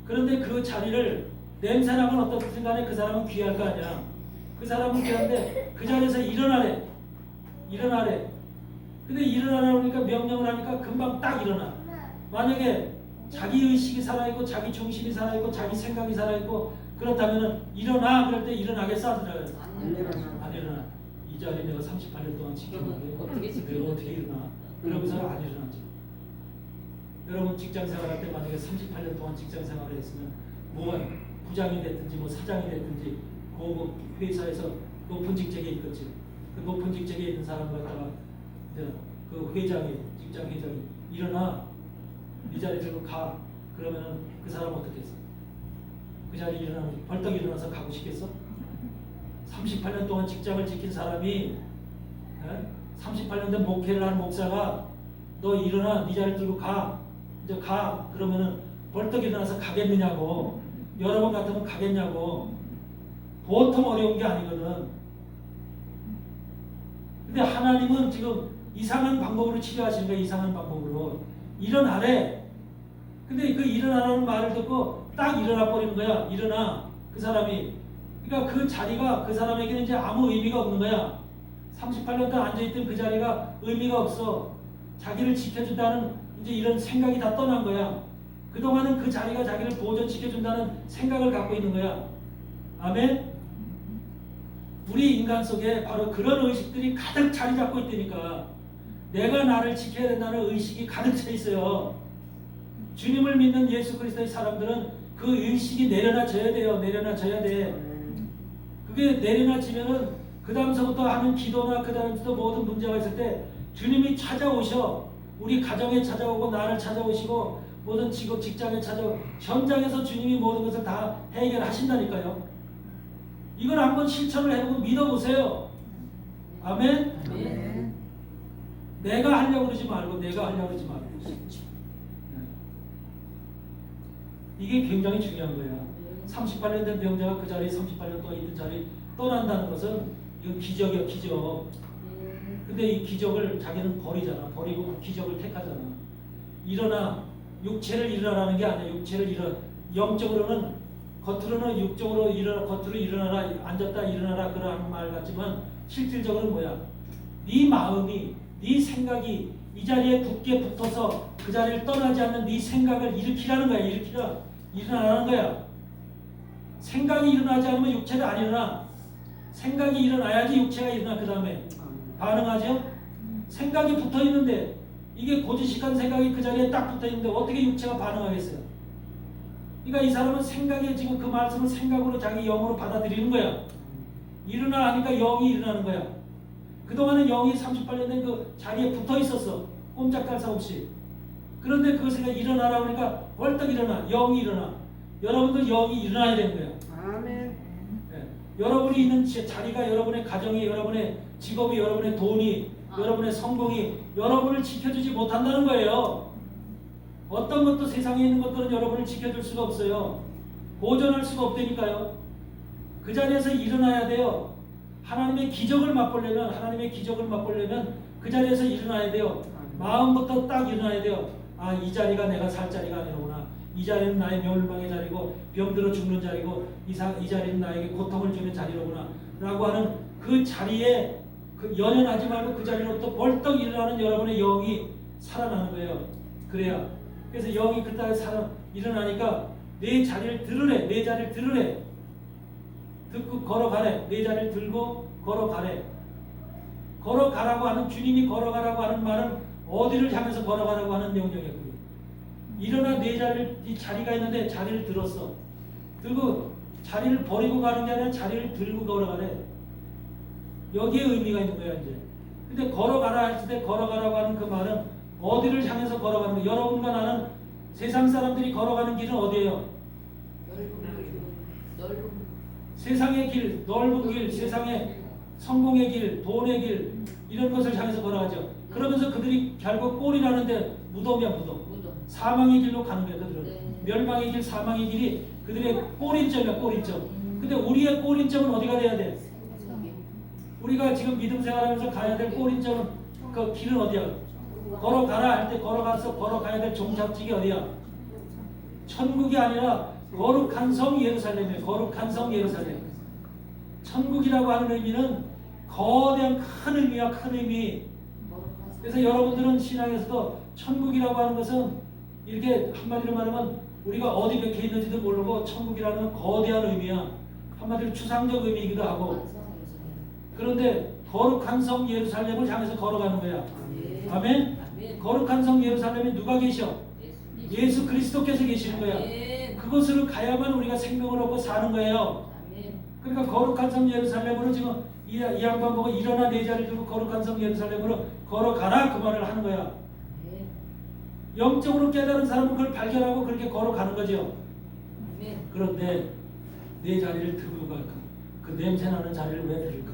그런데 그 자리를 냄새나건 어떻든 간에 그 사람은 귀할 거 아니야. 그 사람은 귀한데 그 자리에서 일어나래. 근데 일어나라고 하니까 명령을 하니까 금방 딱 일어나. 만약에 자기 의식이 살아있고 자기 중심이 살아있고 자기 생각이 살아있고 그렇다면 일어나 그럴 때 일어나겠어? 안 일어나. 이 자리 내가 38년 동안 지켰는데 내가 어떻게 일어나? 그러면서 안 일어나지. 여러분 직장 생활할 때 만약에 38년 동안 직장 생활을 했으면 뭐가 부장이 됐든지 뭐 사장이 됐든지 그 회사에서 높은 직책에 있겠지. 그 높은 직책에 있는 사람 갖다가 이제 그 회장이 직장 회장이 일어나 네 자리로 가. 그러면은 그 사람 어떻게 했어? 그 자리 일어나면 벌떡 일어나서 가고 싶겠어? 38년 동안 직장을 지킨 사람이 38년 된 목회를 한 목사가 너 일어나 네 자리 들고 가. 이제 가. 그러면은 벌떡 일어나서 가겠느냐고. 여러 번 같으면 가겠냐고. 보통 어려운 게 아니거든. 근데 하나님은 지금 이상한 방법으로 치료하시는 거야. 이상한 방법으로. 일어나래. 근데 그 일어나라는 말을 듣고 딱 일어나 버리는 거야. 일어나. 그 사람이. 그러니까 그 자리가 그 사람에게는 이제 아무 의미가 없는 거야. 38년 동안 앉아있던 그 자리가 의미가 없어. 자기를 지켜준다는 이제 이런 생각이 다 떠난 거야. 그동안은 그 자리가 자기를 보존시켜준다는 생각을 갖고 있는 거야. 아멘? 우리 인간 속에 바로 그런 의식들이 가득 자리 잡고 있다니까. 내가 나를 지켜야 된다는 의식이 가득 차 있어요. 주님을 믿는 예수 그리스도의 사람들은 그 의식이 내려놔져야 돼요. 내려놔져야 돼. 그게 내려놔지면은 그 다음서부터 하는 기도나 그 다음부터 모든 문제가 있을 때 주님이 찾아오셔. 우리 가정에 찾아오고 나를 찾아오시고 모든 직장에 찾아오고 현장에서 주님이 모든 것을 다 해결하신다니까요. 이걸 한번 실천을 해보고 믿어보세요. 아멘?
아멘.
내가 하려고 그러지 말고 내가 하려고 그러지 말고. 이게 굉장히 중요한 거예요. 38년 된 병자가 그 자리에 38년 동안 있던 자리 떠난다는 것은 이건 기적이야, 기적. 근데 이 기적을 자기는 버리잖아. 버리고 그 기적을 택하잖아. 일어나. 육체를 일어나라는 게 아니야. 육체를 영적으로는 겉으로는 육적으로 겉으로 일어나라. 앉았다 일어나라 그런 말 같지만 실질적으로는 뭐야? 네 마음이, 네 생각이 이 자리에 굳게 붙어서 그 자리를 떠나지 않는 네 생각을 일으키라는 거야. 일어나라는 거야. 생각이 일어나지 않으면 육체도 안 일어나. 생각이 일어나야지 육체가 일어나. 그 다음에 반응하죠? 생각이 붙어 있는데 이게 고지식한 생각이 그 자리에 딱 붙어 있는데 어떻게 육체가 반응하겠어요? 그러니까 이 사람은 생각에 지금 그 말씀을 생각으로 자기 영으로 받아들이는 거야. 일어나 하니까 영이 일어나는 거야. 그동안은 영이 38년 된 그 자리에 붙어 있었어. 꼼짝할 새 없이. 그런데 그 생각이 일어나라 그러니까 벌떡 일어나. 영이 일어나. 여러분들 영이 일어나야 되는 거야.
아멘.
네. 여러분이 있는 자리가 여러분의 가정이, 여러분의 직업이, 여러분의 돈이, 여러분의 성공이 여러분을 지켜주지 못한다는 거예요. 어떤 것도 세상에 있는 것들은 여러분을 지켜줄 수가 없어요. 보존할 수가 없다니까요. 그 자리에서 일어나야 돼요. 하나님의 기적을 맛보려면 그 자리에서 일어나야 돼요. 마음부터 딱 일어나야 돼요. 아, 이 자리가 내가 살 자리가 아니구나. 이 자리는 나의 멸망의 자리고 병들어 죽는 자리고 이 자리는 나에게 고통을 주는 자리로구나 라고 하는 그 자리에 연연하지 말고 그 자리로부터 벌떡 일어나는 여러분의 영이 살아나는 거예요. 그래야. 그래서 영이 그따위 일어나니까 내 자리를 들으래. 듣고 걸어가래. 내 자리를 들고 걸어가래. 걸어가라고 하는, 주님이 걸어가라고 하는 말은 어디를 향해서 걸어가라고 하는 명령이에요. 일어나 내 자리가 있는데 자리를 들었어. 들고 자리를 버리고 가는 게 아니라 자리를 들고 걸어가래. 여기에 의미가 있는 거야 이제. 근데 걸어가라 할 때 걸어가라고 하는 그 말은 어디를 향해서 걸어가는 거야. 여러분과 나는 세상 사람들이 걸어가는 길은 어디예요? 세상의 길, 넓은 길, 세상의 성공의 길, 돈의 길 이런 것을 향해서 걸어가죠. 그러면서 그들이 결국 꼴이라는데 무덤이야 무덤. 사망의 길로 가는 거야 그들은.
네.
멸망의 길, 사망의 길이 그들의 꼬린점이야 꼬린점. 근데 우리의 꼬린점은 어디가 돼야 돼? 우리가 지금 믿음 생활하면서 가야 될 꼬린점은 그 길은 어디야? 걸어가라 할 때 걸어가야 될 종착지가 어디야? 천국이 아니라 거룩한 성 예루살렘이에요. 거룩한 성 예루살렘. 천국이라고 하는 의미는 거대한 큰 의미야, 큰 의미. 그래서 여러분들은 신앙에서도 천국이라고 하는 것은 이렇게 한마디로 말하면 우리가 어디 박혀 있는지도 모르고 천국이라는 건 거대한 의미야. 한마디로 추상적 의미이기도 하고. 그런데 거룩한 성 예루살렘을 향해서 걸어가는 거야. 아멘? 거룩한 성 예루살렘에 누가 계셔? 예수 그리스도께서 계시는 거야. 그 그곳으로 가야만 우리가 생명을 얻고 사는 거예요.
아멘.
그러니까 거룩한 성 예루살렘으로 지금 이 양반 보고 일어나 내 자리를 두고 거룩한 성 예루살렘으로 걸어가라 그 말을 하는 거야.
아멘.
영적으로 깨달은 사람은 그걸 발견하고 그렇게 걸어가는 거죠.
아멘.
그런데 내 자리를 들고 갈까? 그 냄새나는 자리를 왜 들을까?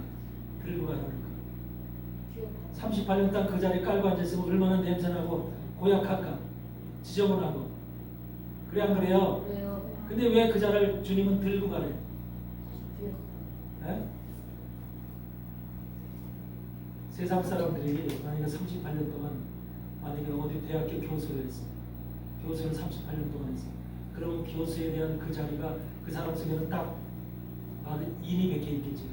들고 가라 그럴까? 38년 동안 그 자리에 깔고 앉았으면 얼마나 냄새나고 고약할까? 지저분하고. 그래 안 그래요?
그래요.
근데 왜 그 자리를 주님은 들고 가래? 네? 세상 사람들이 만약에 38년 동안 만약에 어디 대학교 교수를 했어. 교수를 38년 동안 했어. 그러면 교수에 대한 그 자리가 그 사람 속에는 딱 인이 몇 개 있겠죠.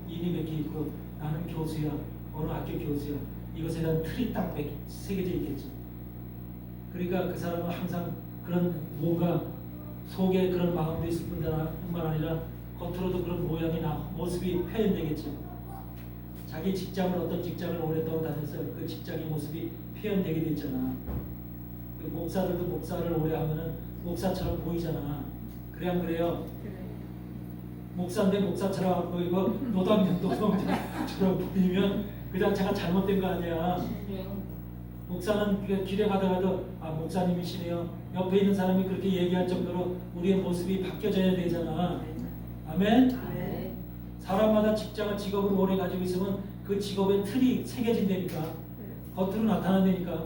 인이 몇 개 있고 나는 교수야. 어느 학교 교수야. 이것에 대한 틀이 딱 새겨져 있겠죠. 그러니까 그 사람은 항상 그런 뭔가 속에 그런 마음도 있을 뿐만 아니라 겉으로도 그런 모양이나 모습이 표현되겠죠. 자기 직장을 어떤 직장을 오랫동안 다녀서 그 직장의 모습이 표현되게 되잖아. 그 목사들도 목사를 오래 하면은 목사처럼 보이잖아. 그래 안 그래요? 목사인데 목사처럼 보이고 노동자처럼 보이면 그 자체가 잘못된 거 아니야. 목사는 길에 가다가도 목사님이시네요. 옆에 있는 사람이 그렇게 얘기할 정도로 우리의 모습이 바뀌어져야 되잖아. 아멘?
아멘.
사람마다 직장을 직업을 오래 가지고 있으면 그 직업의 틀이 새겨진다니까. 겉으로 나타난다니까.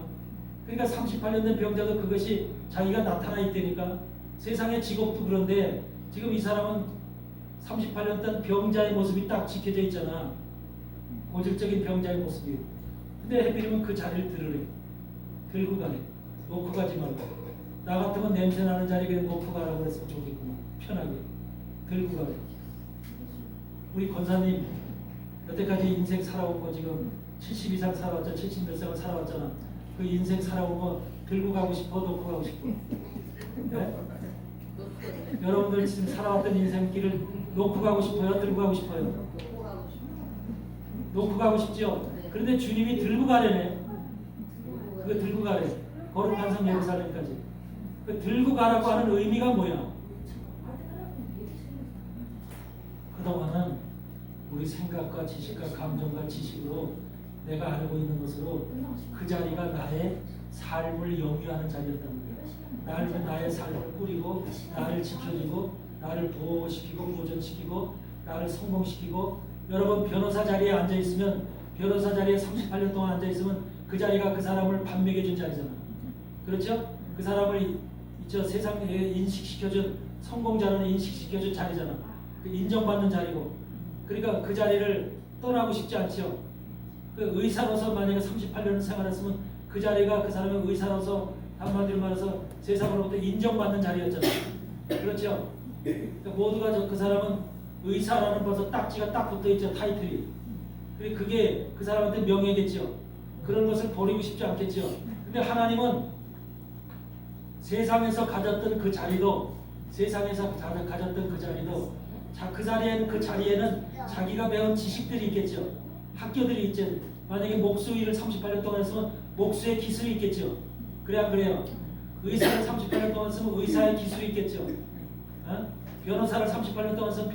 그러니까 38년 된 병자도 그것이 자기가 나타나 있다니까. 세상의 직업도 그런데 지금 이 사람은 38년 된 병자의 모습이 딱 지켜져 있잖아. 고질적인 병자의 모습이. 근데 해필이면 그 자리를 들으래. 들고 가래. 놓고 가지 말고. 나 같으면 냄새나는 자리에 놓고 가라고 했으면 좋겠구만. 편하게. 들고 가래. 우리 권사님 여태까지 인생 살아온 거 지금 70 이상 살아왔잖아. 70 몇 세월 살아왔잖아. 그 인생 살아온 거 들고 가고 싶어? 놓고 가고 싶어? 네? 여러분들 지금 살아왔던 인생길을 놓고 가고 싶어요? 들고 가고 싶어요? 놓고 가고 싶죠? 그런데 주님이 들고 가래네. 그거 들고 가래. 거룩한 성 예루살렘까지. 그 들고 가라고 하는 의미가 뭐야? 그동안은 우리 생각과 지식과 감정과 지식으로 내가 알고 있는 것으로 그 자리가 나의 삶을 영위하는 자리였다는 거야. 나의 삶을 꾸리고 나를 지켜주고 나를 보호시키고 보존시키고 나를 성공시키고 여러분 변호사 자리에 앉아있으면 변호사 자리에 38년 동안 앉아있으면 그 자리가 그 사람을 반맥해준 자리잖아. 그렇죠? 그 사람을 저 세상에 인식시켜준 성공자는 인식시켜준 자리잖아. 그 인정받는 자리고 그러니까 그 자리를 떠나고 싶지 않죠. 그 의사로서 만약에 38년을 생활했으면 그 자리가 그 사람의 의사로서 한마디로 말해서 세상으로부터 인정받는 자리였잖아요. 그렇죠? 그러니까 모두가 그 사람은 의사라는 벌써 딱지가 딱 붙어있죠. 타이틀이. 그게 그 사람한테 명예겠죠. 그런 것을 버리고 싶지 않겠죠. 근데 하나님은 세상에서 가졌던 그 자리도 세상에서 가졌던 그 자리도 그 자리에는 자기가 배운 지식들이 있겠죠. 학교들이 있죠. 만약에 목수 일을 38년 동안 했으면 목수의 기술이 있겠죠. 그래 안 그래요? 의사를 38년 동안 했으면 의사의 기술이 있겠죠. 변호사를 38년 동안 했으면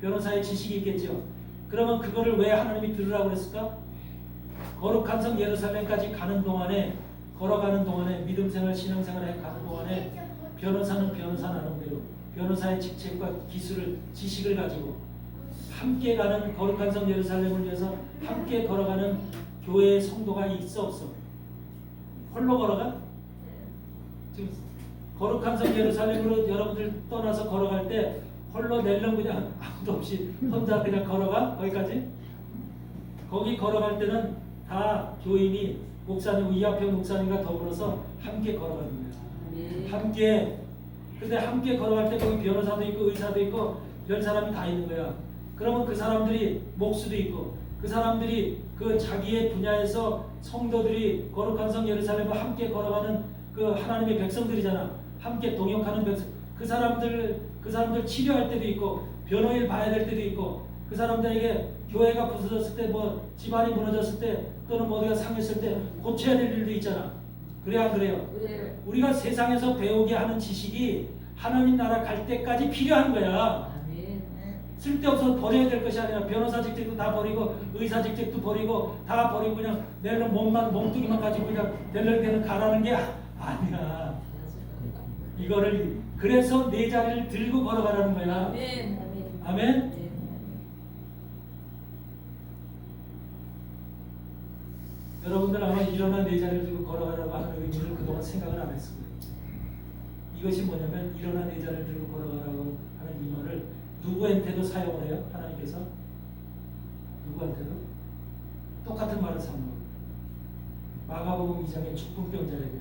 변호사의 지식이 있겠죠. 그러면 그거를 왜 하나님이 들으라고 그랬을까? 거룩한 성 예루살렘까지 가는 동안에 걸어가는 동안에 믿음생활 신앙생활에 가는 동안에 변호사는 변호사 나름대로 변호사의 직책과 기술을 지식을 가지고 함께 가는 거룩한 성 예루살렘을 위해서 함께 걸어가는 교회의 성도가 있어 없어? 홀로 걸어가? 지금 거룩한 성 예루살렘으로 여러분들 떠나서 걸어갈 때 홀로 낼름 그냥 아무도 없이 혼자 그냥 걸어가? 거기까지? 거기 걸어갈 때는 다 교인이 목사님, 이하평 목사님과 더불어서 함께 걸어가는 거예요. 함께. 근데 함께 걸어갈 때 거기 변호사도 있고 의사도 있고 별 사람이 다 있는 거야. 그러면 그 사람들이 목수도 있고 그 사람들이 그 자기의 분야에서 성도들이 거룩한 성 예루살렘과 함께 걸어가는 그 하나님의 백성들이잖아. 함께 동역하는 백성. 그 사람들 치료할 때도 있고 변호일 봐야 될 때도 있고 그 사람들에게 교회가 부서졌을 때 뭐 집안이 무너졌을 때 또는 뭐 어디가 상했을 때 고쳐야 될 일도 있잖아. 그래 안 그래요?
그래요.
우리가 세상에서 배우게 하는 지식이 하나님 나라 갈 때까지 필요한 거야.
아멘.
쓸데없어 버려야 될 것이 아니라 변호사 직책도 다 버리고 의사 직책도 버리고 다 버리고 그냥 내로 몸뚱이만 가지고 그냥 델러리대는 가라는 게 아니야. 이거를 그래서 내 자리를 들고 걸어가라는 거야.
아멘.
아멘.
네.
여러분들 아마 일어나 내 자리를 들고 걸어가라고 하는 의미를 그동안 생각을 안 했을 거예요. 이것이 뭐냐면 일어나 내 자리를 들고 걸어가라고 하는 이 말을 누구한테도 사용을 해요? 하나님께서 누구한테도 똑같은 말을 사용해요. 마가복음 2장에 죽풍병자에게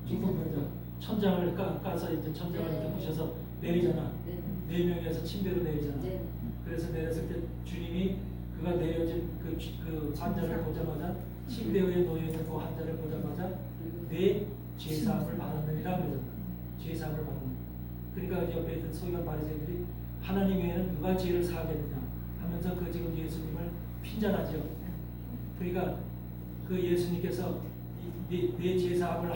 죽풍병자 천장을 까서 이제 천장을 이렇게 부셔서 내리잖아. 네 명이서 침대로 내리잖아.
네.
그래서 내렸을 때 주님이 그가 내려진 그 환자를 보자마자 침대 위에 놓여 있는 그 환자를 보자마자 내 죄사함을 받았느니라 그러잖아. 죄사함을 받는. 그러니까 옆에 있던 서기관 바리새인들이 하나님 외에는 누가 죄를 사하겠느냐 하면서 그 지금 예수님을 핀잔하죠. 그러니까 그 예수님께서 내 죄사함을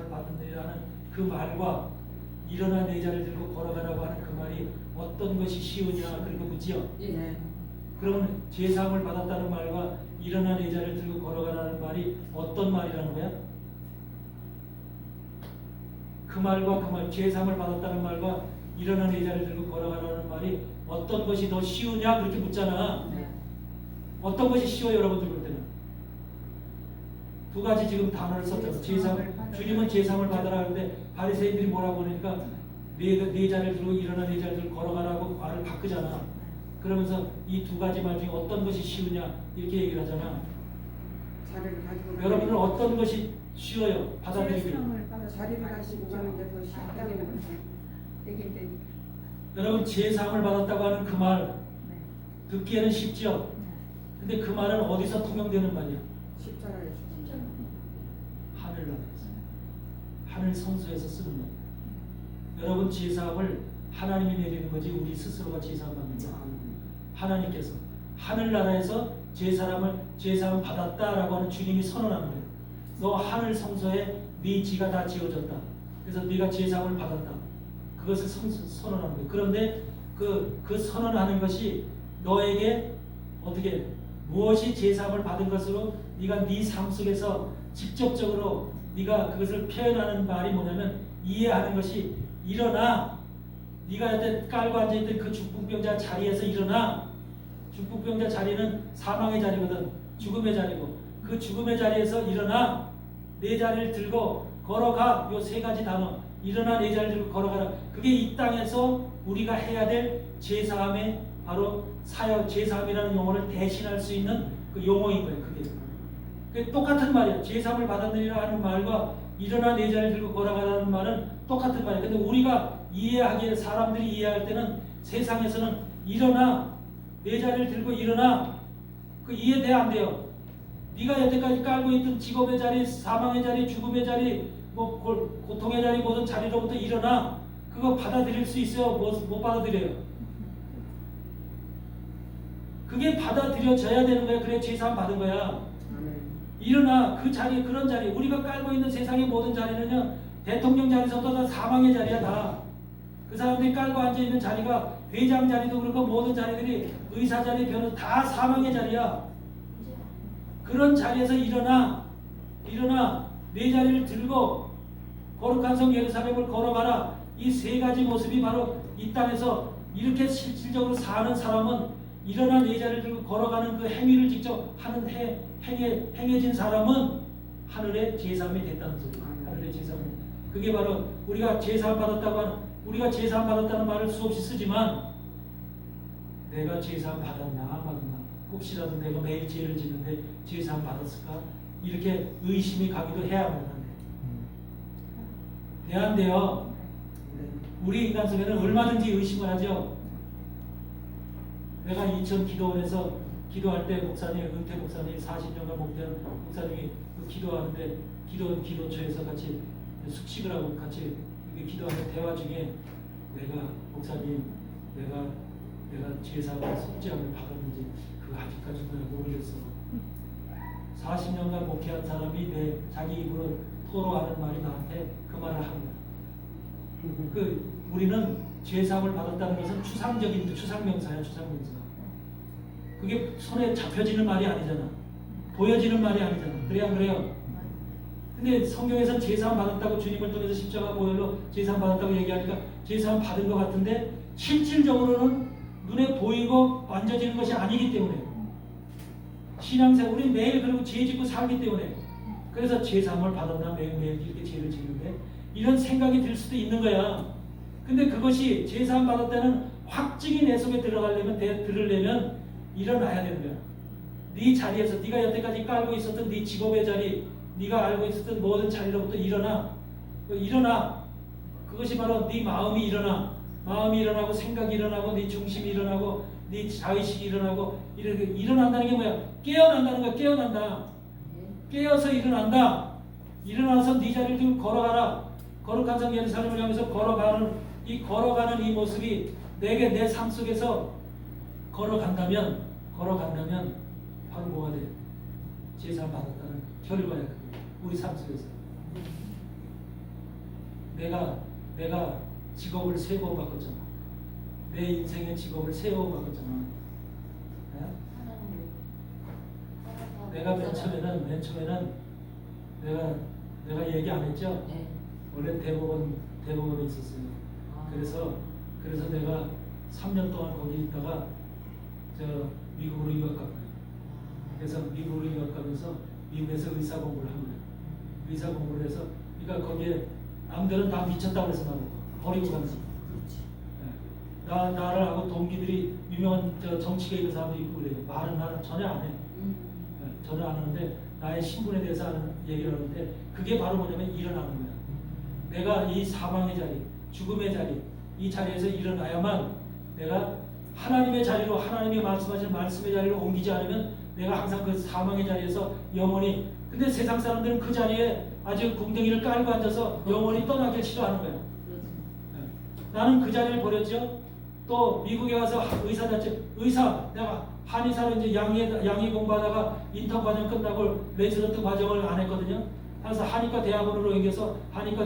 받느니라는 그 말과 일어나 내 자리를 들고 걸어가라고 하는 그 말이 어떤 것이 쉬우냐 그렇게 묻지요.
예.
그러면 죄사함을 받았다는 말과 일어나 내 자리를 들고 걸어가라는 말이 어떤 말이라는 거야? 그 말과 그 말, 죄사함을 받았다는 말과 일어나 내 자리를 들고 걸어가라는 말이 어떤 것이 더 쉬우냐 그렇게 묻잖아.
네.
어떤 것이 쉬워요, 여러분들 볼 때는? 두 가지 지금 단어를 썼잖아. 주님은 죄사함을 받으라 하는데 바리새인들이 뭐라고 하니까 내 자리를 들고 일어나 내 자리를 들고 걸어가라고 말을 바꾸잖아. 그러면서 이 두 가지 말 중에 어떤 것이 쉬우냐 이렇게 얘기를 하잖아. 여러분은 어떤 것이 쉬워요? 받아들이기.
자리를 가지고 가는 게 더 쉽다는 거죠. 되긴 되니까.
여러분 죄사함을 받았다고 하는 그 말 듣기에는 쉽죠? 근데 그 말은 어디서 통용되는 말이야?
십자가에
하늘나라에서. 하늘 성소에서 쓰는 말. 여러분 죄사함을 하나님이 내리는 거지 우리 스스로가 죄사함 받는 거야. 하나님께서 하늘나라에서 죄사함 받았다라고 하는 주님이 선언하는 거예요. 너 하늘 성소에 네 지가 다 지어졌다. 그래서 네가 죄사함을 받았다. 그것을 선언하는 거예요. 그런데 그 선언하는 것이 너에게 어떻게 무엇이 죄사함을 받은 것으로 네가 네 삶 속에서 직접적으로 네가 그것을 표현하는 말이 뭐냐면 이해하는 것이 일어나 네가 여태 깔고 앉아있던 그 죽풍병자 자리에서 일어나. 죽풍병자 자리는 사망의 자리거든. 죽음의 자리고 그 죽음의 자리에서 일어나 내 자리를 들고 걸어가. 요 세 가지 단어 일어나 내 자리를 들고 걸어가라. 그게 이 땅에서 우리가 해야 될 죄사함의 바로 사역 죄사함이라는 용어를 대신할 수 있는 그 용어인 거예요. 그게 똑같은 말이야. 죄사함을 받았느니라 하는 말과 일어나 내 자리를 들고 걸어가라는 말은 똑같은 말이야. 근데 우리가 이해하기에 사람들이 이해할 때는 세상에서는 일어나 내 자리를 들고 일어나 그 이해돼 안 돼요. 네가 여태까지 깔고 있던 직업의 자리, 사망의 자리, 죽음의 자리, 뭐 고통의 자리 모든 자리로부터 일어나. 그거 받아들일 수 있어요? 못 받아들여요? 그게 받아들여져야 되는 거야. 그래 죄사함 받은 거야. 일어나 그 자리 그런 자리 우리가 깔고 있는 세상의 모든 자리는요 대통령 자리서부터 다 사망의 자리야 다. 그 사람들이 깔고 앉아있는 자리가 회장 자리도 그렇고 모든 자리들이 의사 자리 변호사 다 사망의 자리야. 그런 자리에서 일어나 내 자리를 들고 거룩한 성 예루살렘을 걸어가라. 이 세 가지 모습이 바로 이 땅에서 이렇게 실질적으로 사는 사람은 일어나 내 자리를 들고 걸어가는 그 행위를 직접 하는 행해진 사람은 하늘의 제사함이 됐다는 소리. 하늘의 제사함. 그게 바로 우리가 제사함 받았다고 하는 우리가 제사함 받았다는 말을 수없이 쓰지만 내가 제사함 받았나 안 받았나 혹시라도 내가 매일 죄를 짓는데 제사함 받았을까 이렇게 의심이 가기도 해야만 하는데 돼 안 돼요. 우리 인간 속에는 얼마든지 의심을 하죠. 내가 인천 기도원에서 기도할 때 목사님, 은퇴 목사님 40년간 목회한 목사님이 그 기도하는데 기도처에서 같이 숙식을 하고 같이 기도하는 대화 중에 내가 목사님 내가 제사와 속죄함을 받았는지 그거 아직까지 내가 모르겠어. 40년간 목회한 사람이 자기 입으로 토로하는 말이 나한테 그 말을 하는 거야. 우리는 죄사함을 받았다는 것은 추상적인 추상명사야, 추상명사. 그게 손에 잡혀지는 말이 아니잖아. 보여지는 말이 아니잖아. 그래야 안 그래요? 근데 성경에서는 죄사함 받았다고 주님을 통해서 십자가 보혈로 죄사함 받았다고 얘기하니까 죄사함 받은 것 같은데 실질적으로는 눈에 보이고 만져지는 것이 아니기 때문에 신앙생활 우리 매일 그리고 죄 짓고 살기 때문에 그래서 죄사함을 받았나 매일매일 이렇게 죄를 짓는데 이런 생각이 들 수도 있는 거야. 근데 그것이 죄사함 받았다는 확증이 내 속에 들으려면 일어나야 되는 거야. 네 자리에서 네가 여태까지 깔고 있었던 네 직업의 자리, 네가 알고 있었던 모든 자리로부터 일어나. 그것이 바로 네 마음이 일어나. 마음이 일어나고 생각이 일어나고 네 중심이 일어나고 네 자의식이 일어나고 이렇게 일어난다는 게 뭐야? 깨어난다는 거야. 깨어난다. 깨어서 일어난다. 일어나서 네 자리를 좀 걸어가라. 거룩한 성 예루살렘을 향해서 걸어가는 이 모습이 내게 내 삶 속에서 걸어간다면 바로 뭐가 돼? 제사를 받았다는 결과야. 우리 삶 속에서 내가 직업을 3번 바꿨잖아. 내 인생의 직업을 3번 바꿨잖아. 네? 내가 맨 처음에는 내가 얘기 안 했죠?
네.
원래 대법원에 있었어요. 그래서 내가 3년 동안 거기 있다가 미국으로 유학 간 거예요. 그래서 미국으로 유학 가면서 미국에서 의사 공부를 한 거예요. 의사 공부를 해서 그러니까 거기에 남들은 다 미쳤다고 해서 나보고 버리고 가면서 나를 하고 동기들이 유명한 정치계에 있는 사람도 있고 그래요. 말은 나는 전혀 안 해. 전혀 안 하는데 나의 신분에 대해서 얘기를 하는데 그게 바로 뭐냐면 일어나는 거야. 내가 이 사망의 자리, 죽음의 자리, 이 자리에서 일어나야만 내가 하나님의 자리로 하나님이 말씀하신 말씀의 자리로 옮기지 않으면 내가 항상 그 사망의 자리에서 영원히 근데 세상 사람들은 그 자리에 아주 궁덩이를 깔고 앉아서 영원히 떠나길 싫어하는 거야. 나는 그 자리를 버렸죠. 또 미국에 와서 의사 내가 한의사로 이제 양의 공부하다가 인턴 과정 끝나고 레지던트 과정을 안 했거든요. 그래서 한의과 대학원으로 옮겨서 한의과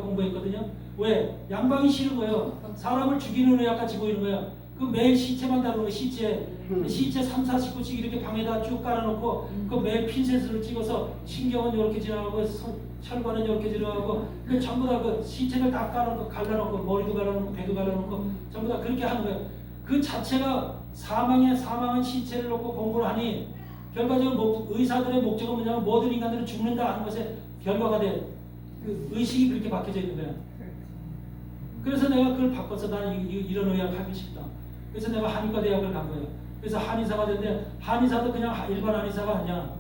공부했거든요. 왜? 양방이 싫은 거예요. 사람을 죽이는 의학같이 보이는 거야. 그 매일 시체만 다루는 거 시체 3, 40구씩 이렇게 방에다 쭉 깔아놓고 그 매일 핀셋으로 찍어서 신경은 이렇게 지나가고 혈관은 이렇게 지나가고 그 전부 다 그 시체를 다 갈라놓고 머리도 갈라놓고 배도 갈라놓고 전부 다 그렇게 하는 거예요. 그 자체가 사망한 시체를 놓고 공부를 하니 결과적으로 의사들의 목적은 뭐냐면 모든 인간들은 죽는다 하는 것에 결과가 돼. 그 의식이 그렇게 바뀌어져 있는 거야. 그래서 내가 그걸 바꿔서 나는 이런 의학 하기 싶다. 그래서 내가 한의과 대학을 간 거예요. 그래서 한의사가 됐는데 한의사도 그냥 일반 한의사가 아니야.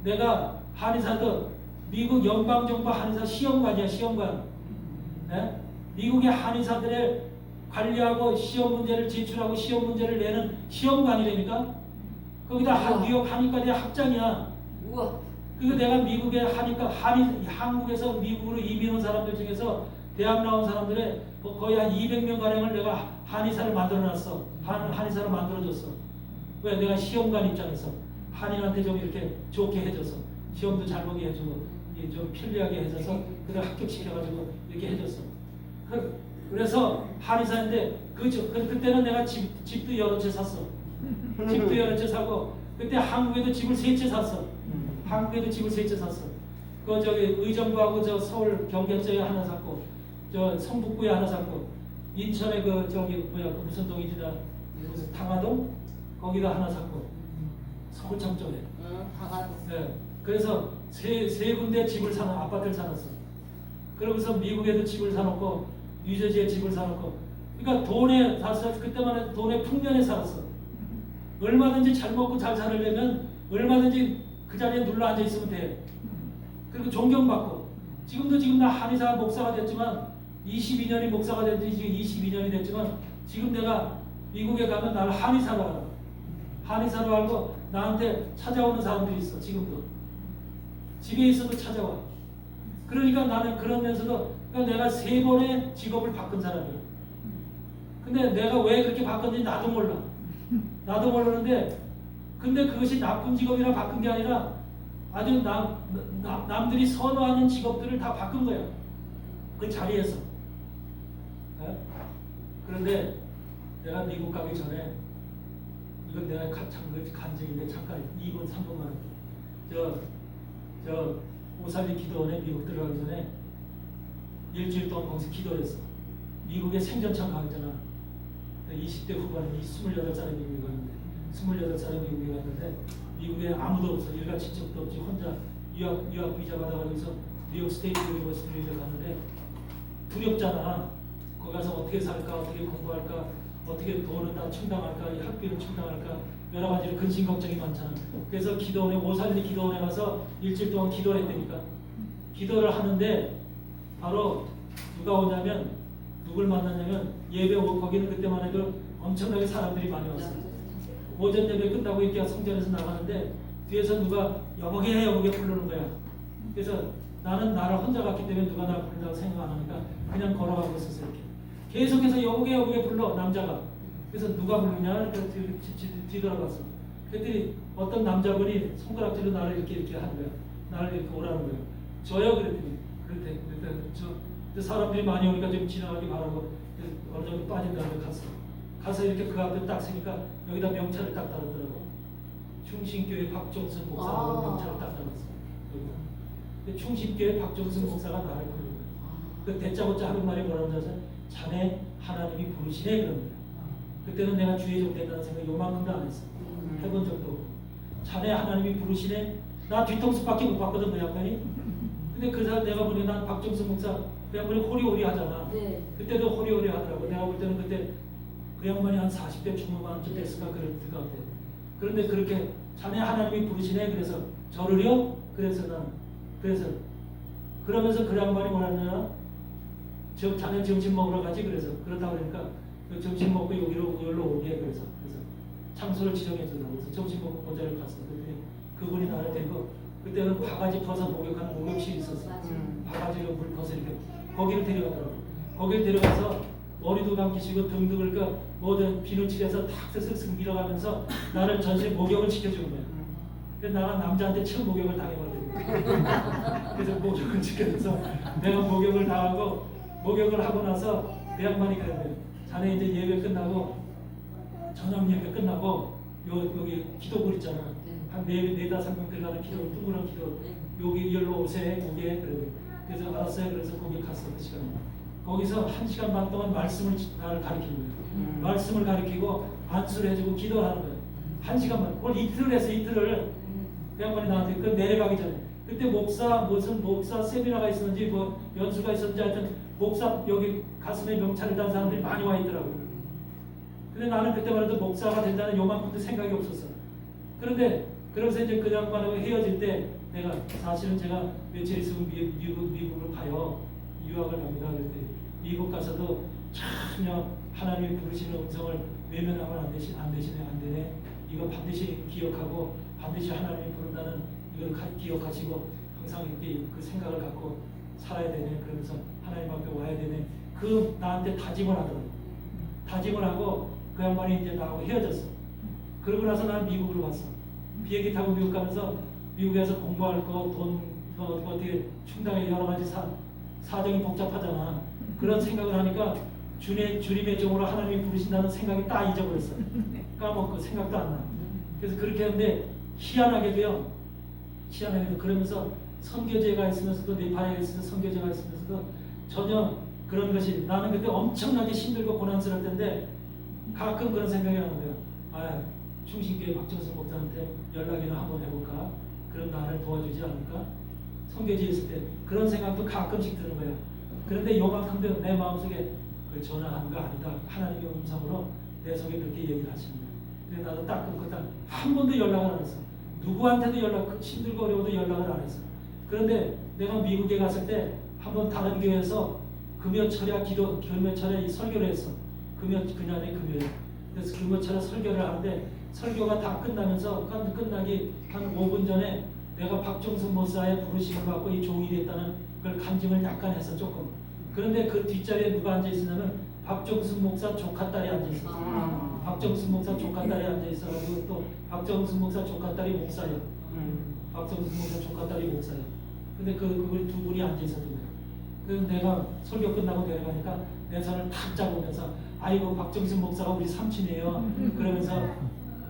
내가 한의사도 미국 연방정부 한의사 시험관이야. 시험관. 네? 미국의 한의사들의 관리하고 시험 문제를 제출하고 시험 문제를 내는 시험관이라니까. 거기다 뉴욕 한의과 대학 학장이야.
우와.
그리고 내가 미국의 한국에서 미국으로 이민 온 사람들 중에서 대학 나온 사람들의 거의 한 200명 가량을 내가 한의사를 만들어놨어. 한의사를 만들어줬어. 왜? 내가 시험관 입장에서 한인한테 좀 이렇게 좋게 해줘서 시험도 잘 보게 해주고 좀 편리하게 해줘서 그래 합격시켜가지고 이렇게 해줬어. 그래서 한의사인데 그때는 내가 집도 여러 채 샀어. 집도 여러 채 사고 그때 한국에도 집을 3채 샀어. 한국에도 집을 3채 샀어. 의정부하고 서울 경계서에 하나 샀고 성북구에 하나 샀고 인천에 무슨 동이지 무슨 당화동 거기다 하나 샀고 서울청 쪽에.
당화동.
네. 그래서 세 군데 집을 아파트를 사놨어. 그러면서 미국에도 집을 사놓고 뉴저지에 집을 사놓고. 그러니까 그때만 해도 돈의 풍년에 살았어. 얼마든지 잘 먹고 잘 살려면 얼마든지 그 자리에 눌러 앉아 있으면 돼. 그리고 존경받고. 지금 나 한의사 목사가 됐지만 22년이 목사가 된 지 지금 22년이 됐지만 지금 내가 미국에 가면 나를 한의사로 알아. 한의사로 알고 나한테 찾아오는 사람들이 있어. 지금도. 집에 있어도 찾아와. 그러니까 나는 그러면서도 내가 3번의 직업을 바꾼 사람이야. 근데 내가 왜 그렇게 바꿨는지 나도 몰라. 나도 모르는데 근데 그것이 나쁜 직업이라 바꾼 게 아니라 아주 남들이 선호하는 직업들을 다 바꾼 거야. 그 자리에서. 어? 그런데 내가 미국 가기 전에 이건 내가 간증인데 잠깐 2분 3분만 할게. 저 오살리 기도원에 미국 들어가기 전에 일주일 동안 거기서 기도를 했어. 미국에 생전처럼 가잖아. 20대 후반에 28살에 미국에 갔는데 28살에 미국에 갔는데 미국에 아무도 없어. 일가 친척도 없지. 혼자 유학 비자 받아가지고서 뉴욕 스테이트 유니버시티를 갔는데 두렵잖아. 거기 가서 어떻게 살까, 어떻게 공부할까, 어떻게 돈은 다 충당할까, 이 학비를 충당할까, 여러 가지로 근심 걱정이 많잖아. 그래서 기도원에 오살리 기도원에 가서 일주일 동안 기도를 했다니까. 기도를 하는데 바로 누가 오냐면 누굴 만났냐면 예배 오고 거기는 그때만 해도 엄청나게 사람들이 많이 왔어요. 오전 예배 끝나고 이렇게 성전에서 나가는데 뒤에서 누가 여보게 부르는 거야. 그래서 나는 나를 혼자 갔기 때문에 누가 나를 부른다고 생각 안 하니까 그냥 걸어가고 있었어. 이렇게 계속해서 여보게 불러 남자가. 그래서 누가 부르냐 이렇게 뒤돌아봤어. 그랬더니 어떤 남자분이 손가락질로 나를 이렇게 하는 거야. 나를 이렇게 오라는 거야. 저요 그랬더니 그랬대. 저 사람들이 많이 오니까 좀 지나가기 바라고 어느 정도 빠진 다음에 가서 이렇게 그 앞에 딱 서니까 여기다 명찰을 딱 달았더라고. 충신교회 박종순 목사라고 명찰을 딱 달았어. 여기다. 충신교회 박종순 목사가 나를 부르는 거야. 그 대짜고짜 하는 말이 뭐라고 하죠? 자네 하나님이 부르시네 그런 거야. 그때는 내가 주의 종 된다는 생각 요만큼도 안 했어. 해본 적도 없고. 자네 하나님이 부르시네. 나 뒤통수밖에 못 봤거든 그 양반이. 근데 그 사람 내가 보니 난 박종순 목사 그 양반이 호리호리 하잖아.
네.
그때도 호리호리 하더라고. 내가 볼 때는 그때 그 양반이 한 40대 중후반쯤 됐을까 그럴 것 같아. 그런데 그렇게 자네 하나님이 부르시네 그래서 저를요? 그래서 그러면서 그 양반이 뭐라냐? 자네 점심 먹으러 가지 그래서 그러다 그러니까 그 점심 먹고 여기로 오게 그래서 장소를 지정해 주더라고. 그래서 점심 먹고 모자를 갔어. 그랬더니 그분이 나를 데리고 그때는 바가지 퍼서 목욕하는 목욕실이 있었어. 바가지로 물 퍼서 이렇게 거기를 데려가더라고. 거기를 데려가서 머리도 감기시고 등도 그러니까 뭐든 비누칠해서 탁 슥슥 밀어가면서 나를 전신 목욕을 시켜주는 거야. 그래서 나는 남자한테 처음 목욕을 당해봤거든. 그래서 목욕을 시켜줘서 내가 목욕을 당하고 목욕을 하고 나서 그 양반이 그랬는데 자네 이제 예배 끝나고 저녁 예배 끝나고 여기 기도굴 있잖아. 한 4-5명 들어가는 기도, 둥그런 기도 여기 열로 오세 오게 그래. 그래서 알았어요. 그래서 거기 갔어 그 시간에. 거기서 1시간 반 동안 말씀을 나를 가르치는 거예요. 말씀을 가르치고 안수를 해주고 기도를 하는 거예요. 1시간 반. 오늘 이틀을 해서 이틀을 그 양반이 나한테 그 내려가기 전에 그때 무슨 목사 세미나가 있었는지 뭐 연수가 있었는지 하여튼 목사 여기 가슴에 명찰을 단 사람들이 많이 와 있더라고요. 근데 나는 그때만 해도 목사가 된다는 요만큼도 생각이 없었어. 그런데 그러면서 이제 그 양반하고 헤어질 때 내가 사실은 제가 며칠 있으면 미국으로 가요. 유학을 갑니다. 그랬더니 미국 가서도 참요 하나님이 부르시는 음성을 외면하면 안 되네. 이거 반드시 기억하고 반드시 하나님이 부른다는 이걸 기억하시고 항상 이렇게 그 생각을 갖고 살아야 되네. 그러면서 하나님 앞에 와야 되네. 그 나한테 다짐을 하더라고. 다짐을 하고 그 양반이 이제 나하고 헤어졌어. 그러고 나서 나는 미국으로 갔어. 비행기 타고 미국 가면서 미국에서 공부할 거, 돈 어떻게 충당해 여러 가지 사정이 복잡하잖아. 그런 생각을 하니까 주님의 종으로 하나님이 부르신다는 생각이 딱 잊어버렸어. 까먹고 생각도 안 나. 그래서 그렇게 했는데 희한하게도 그러면서 선교제가 있으면서도 네팔에 있어서 선교제가 있으면서도 전혀 그런 것이 나는 그때 엄청나게 힘들고 고난스러울 텐데 가끔 그런 생각이 나는 거야. 아, 충신교회 박정순 목사한테 연락이나 한번 해볼까? 그럼 나를 도와주지 않을까? 선교지에 있을 때 그런 생각도 가끔씩 드는 거야. 그런데 요만큼도 내 마음속에 그 전화한 거 아니다. 하나님의 음성으로 내 속에 그렇게 얘기를 하시는 거야. 근데 나도 딱 끊고 한 번도 연락을 안 했어. 누구한테도 힘들고 어려워도 연락을 안 했어. 그런데 내가 미국에 갔을 때 한 번 다른 교회에서 금요철야 설교를 했어. 그날의 금요일. 그래서 금요철야 설교를 하는데 설교가 다 끝나면서 끝나기 한 5분 전에 내가 박종순 목사의 부르심을 받고 이 종이 됐다는 걸 간증을 약간 했어 조금. 그런데 그 뒷자리에 누가 앉아 있었냐면 박종순 목사 조카딸이 앉아 있었어. 박종순 목사 조카딸이 앉아 있어가지고 또 박종순 목사 조카딸이 목사야. 박종순 목사 조카딸이 목사야. 근데 그분이 두 분이 앉아 있었던 거야. 그래서 내가 설교 끝나고 내려가니까 내 손을 탁 잡으면서 아이고 박정순 목사가 우리 삼촌이에요. 그러면서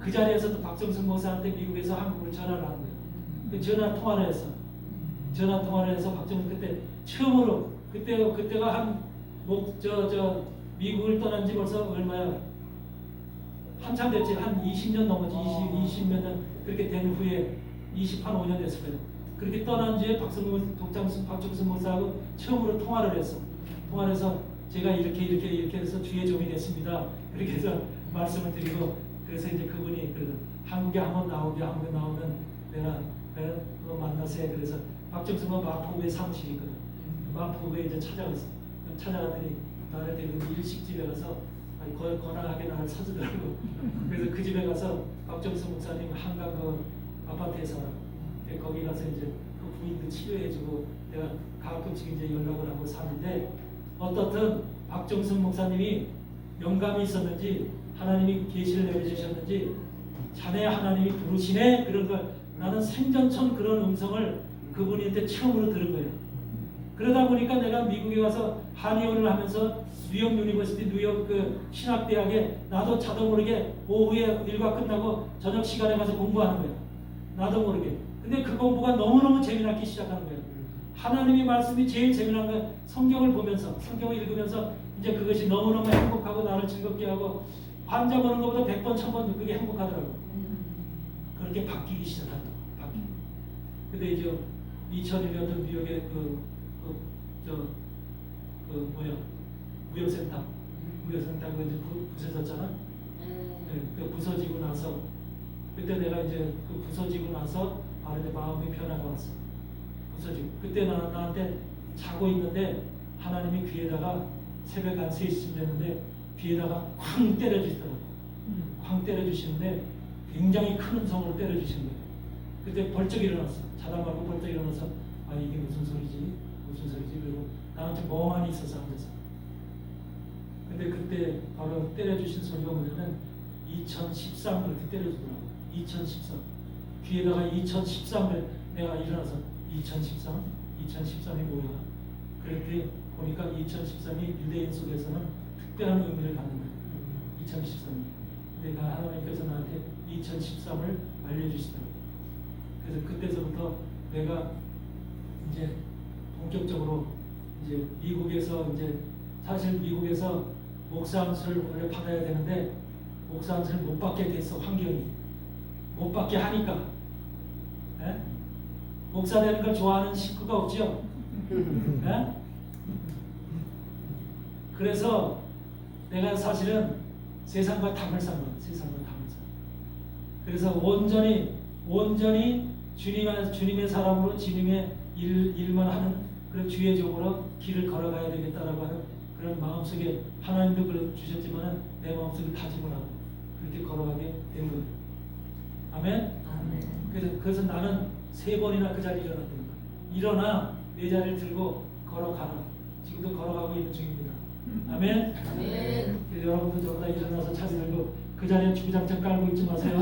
그 자리에서도 박정순 목사한테 미국에서 한국으로 전화를 한 거예요. 그 전화 통화를 해서 박정순 그때 처음으로 그때가 미국을 떠난 지 벌써 얼마야? 한참 됐지. 한 20년 넘었지. 20몇 년 그렇게 된 후에 25년 됐을 거예요. 그렇게 떠난 뒤에 박정순 목사하고 처음으로 통화를 했어. 통화를 해서 제가 이렇게 해서 주의 종이 됐습니다. 그렇게 해서 말씀을 드리고 그래서 이제 그분이 한국에 한번 나오면 내가 너 만나서 해. 그래서 박정순은 마포구에 사무실이 있거든. 마포구에 이제 찾아갔더니 나를 데리고 일식집에 가서 거나하게 나를 사주더라고. 그래서 그 집에 가서 박정순 목사님 한강 그 아파트에 살아. 거기 가서 이제 그 부인도 치료해주고 내가 가끔씩 이제 연락을 하고 사는데 어떻든 박정순 목사님이 영감이 있었는지 하나님이 계시를 내려주셨는지 자네 하나님이 부르시네 그런 걸 나는 생전처럼 그런 음성을 그분한테 처음으로 들은 거예요. 그러다 보니까 내가 미국에 가서 한의원을 하면서 뉴욕 유니버시티 뉴욕 그 신학대학에 나도 자도 모르게 오후에 일과 끝나고 저녁 시간에 가서 공부하는 거예요. 나도 모르게. 근데 그 공부가 너무너무 재미나기 시작하는 거예요. 하나님의 말씀이 제일 재미난 거예요. 성경을 읽으면서 이제 그것이 너무너무 행복하고 나를 즐겁게 하고 환자 보는 것보다 100번 1000번 그게 행복하더라고요. 그렇게 바뀌기 시작하더라고요. 근데 이제 2001년도 뉴욕에 무역센터 이제 부서졌잖아. 네, 그 부서지고 나서 그때 내가 이제 그 부서지고 나서 이제 마음의 변화가 왔어. 부서지고 그때 나한테 자고 있는데 하나님이 귀에다가 새벽 한 3시쯤 됐는데 귀에다가 쾅 때려주시더라고. 쾅 때려주시는데 굉장히 큰 음성으로 때려주시는 거예요. 그때 벌쩍 일어났어. 자다 말고 벌쩍 일어나서 이게 무슨 소리지? 그리고 나는 좀 멍하니 있어서 앉아서. 근데 그때 바로 때려주신 소리가 뭐냐면 2013 그렇게 때려주더라고. 2013 귀에다가 2013을 내가 일어나서 2013이 뭐야? 그렇게 보니까 2013이 유대인 속에서는 특별한 의미를 갖는 거예요. 2013이. 내가 하나님께서 나한테 2013을 알려주시더라고요. 그래서 그때서부터 내가 이제 본격적으로 이제 미국에서 이제 사실 미국에서 목사 안수를 원래 받아야 되는데 목사 안수를 못 받게 됐어. 환경이 못 받게 하니까. 에? 목사 되는 걸 좋아하는 식구가 없죠. 에? 그래서 내가 사실은 세상과 담을 산 거야. 그래서 온전히 주님의 사람으로 주님의 일만 하는 그런 주의적으로 길을 걸어가야 되겠다라고 하는 그런 마음속에 하나님도 그걸 주셨지만 내 마음속에 다짐을 하고 그렇게 걸어가게 된 거예요. 아멘? 그래서 나는 3번이나 그 자리에 일어났던 거예요. 일어나 내 자리를 들고 걸어가라. 지금도 걸어가고 있는 중입니다. 아멘? 그래서 여러분도 저보다 일어나서 자리 들고 그 자리에 주구장창 깔고 있지 마세요.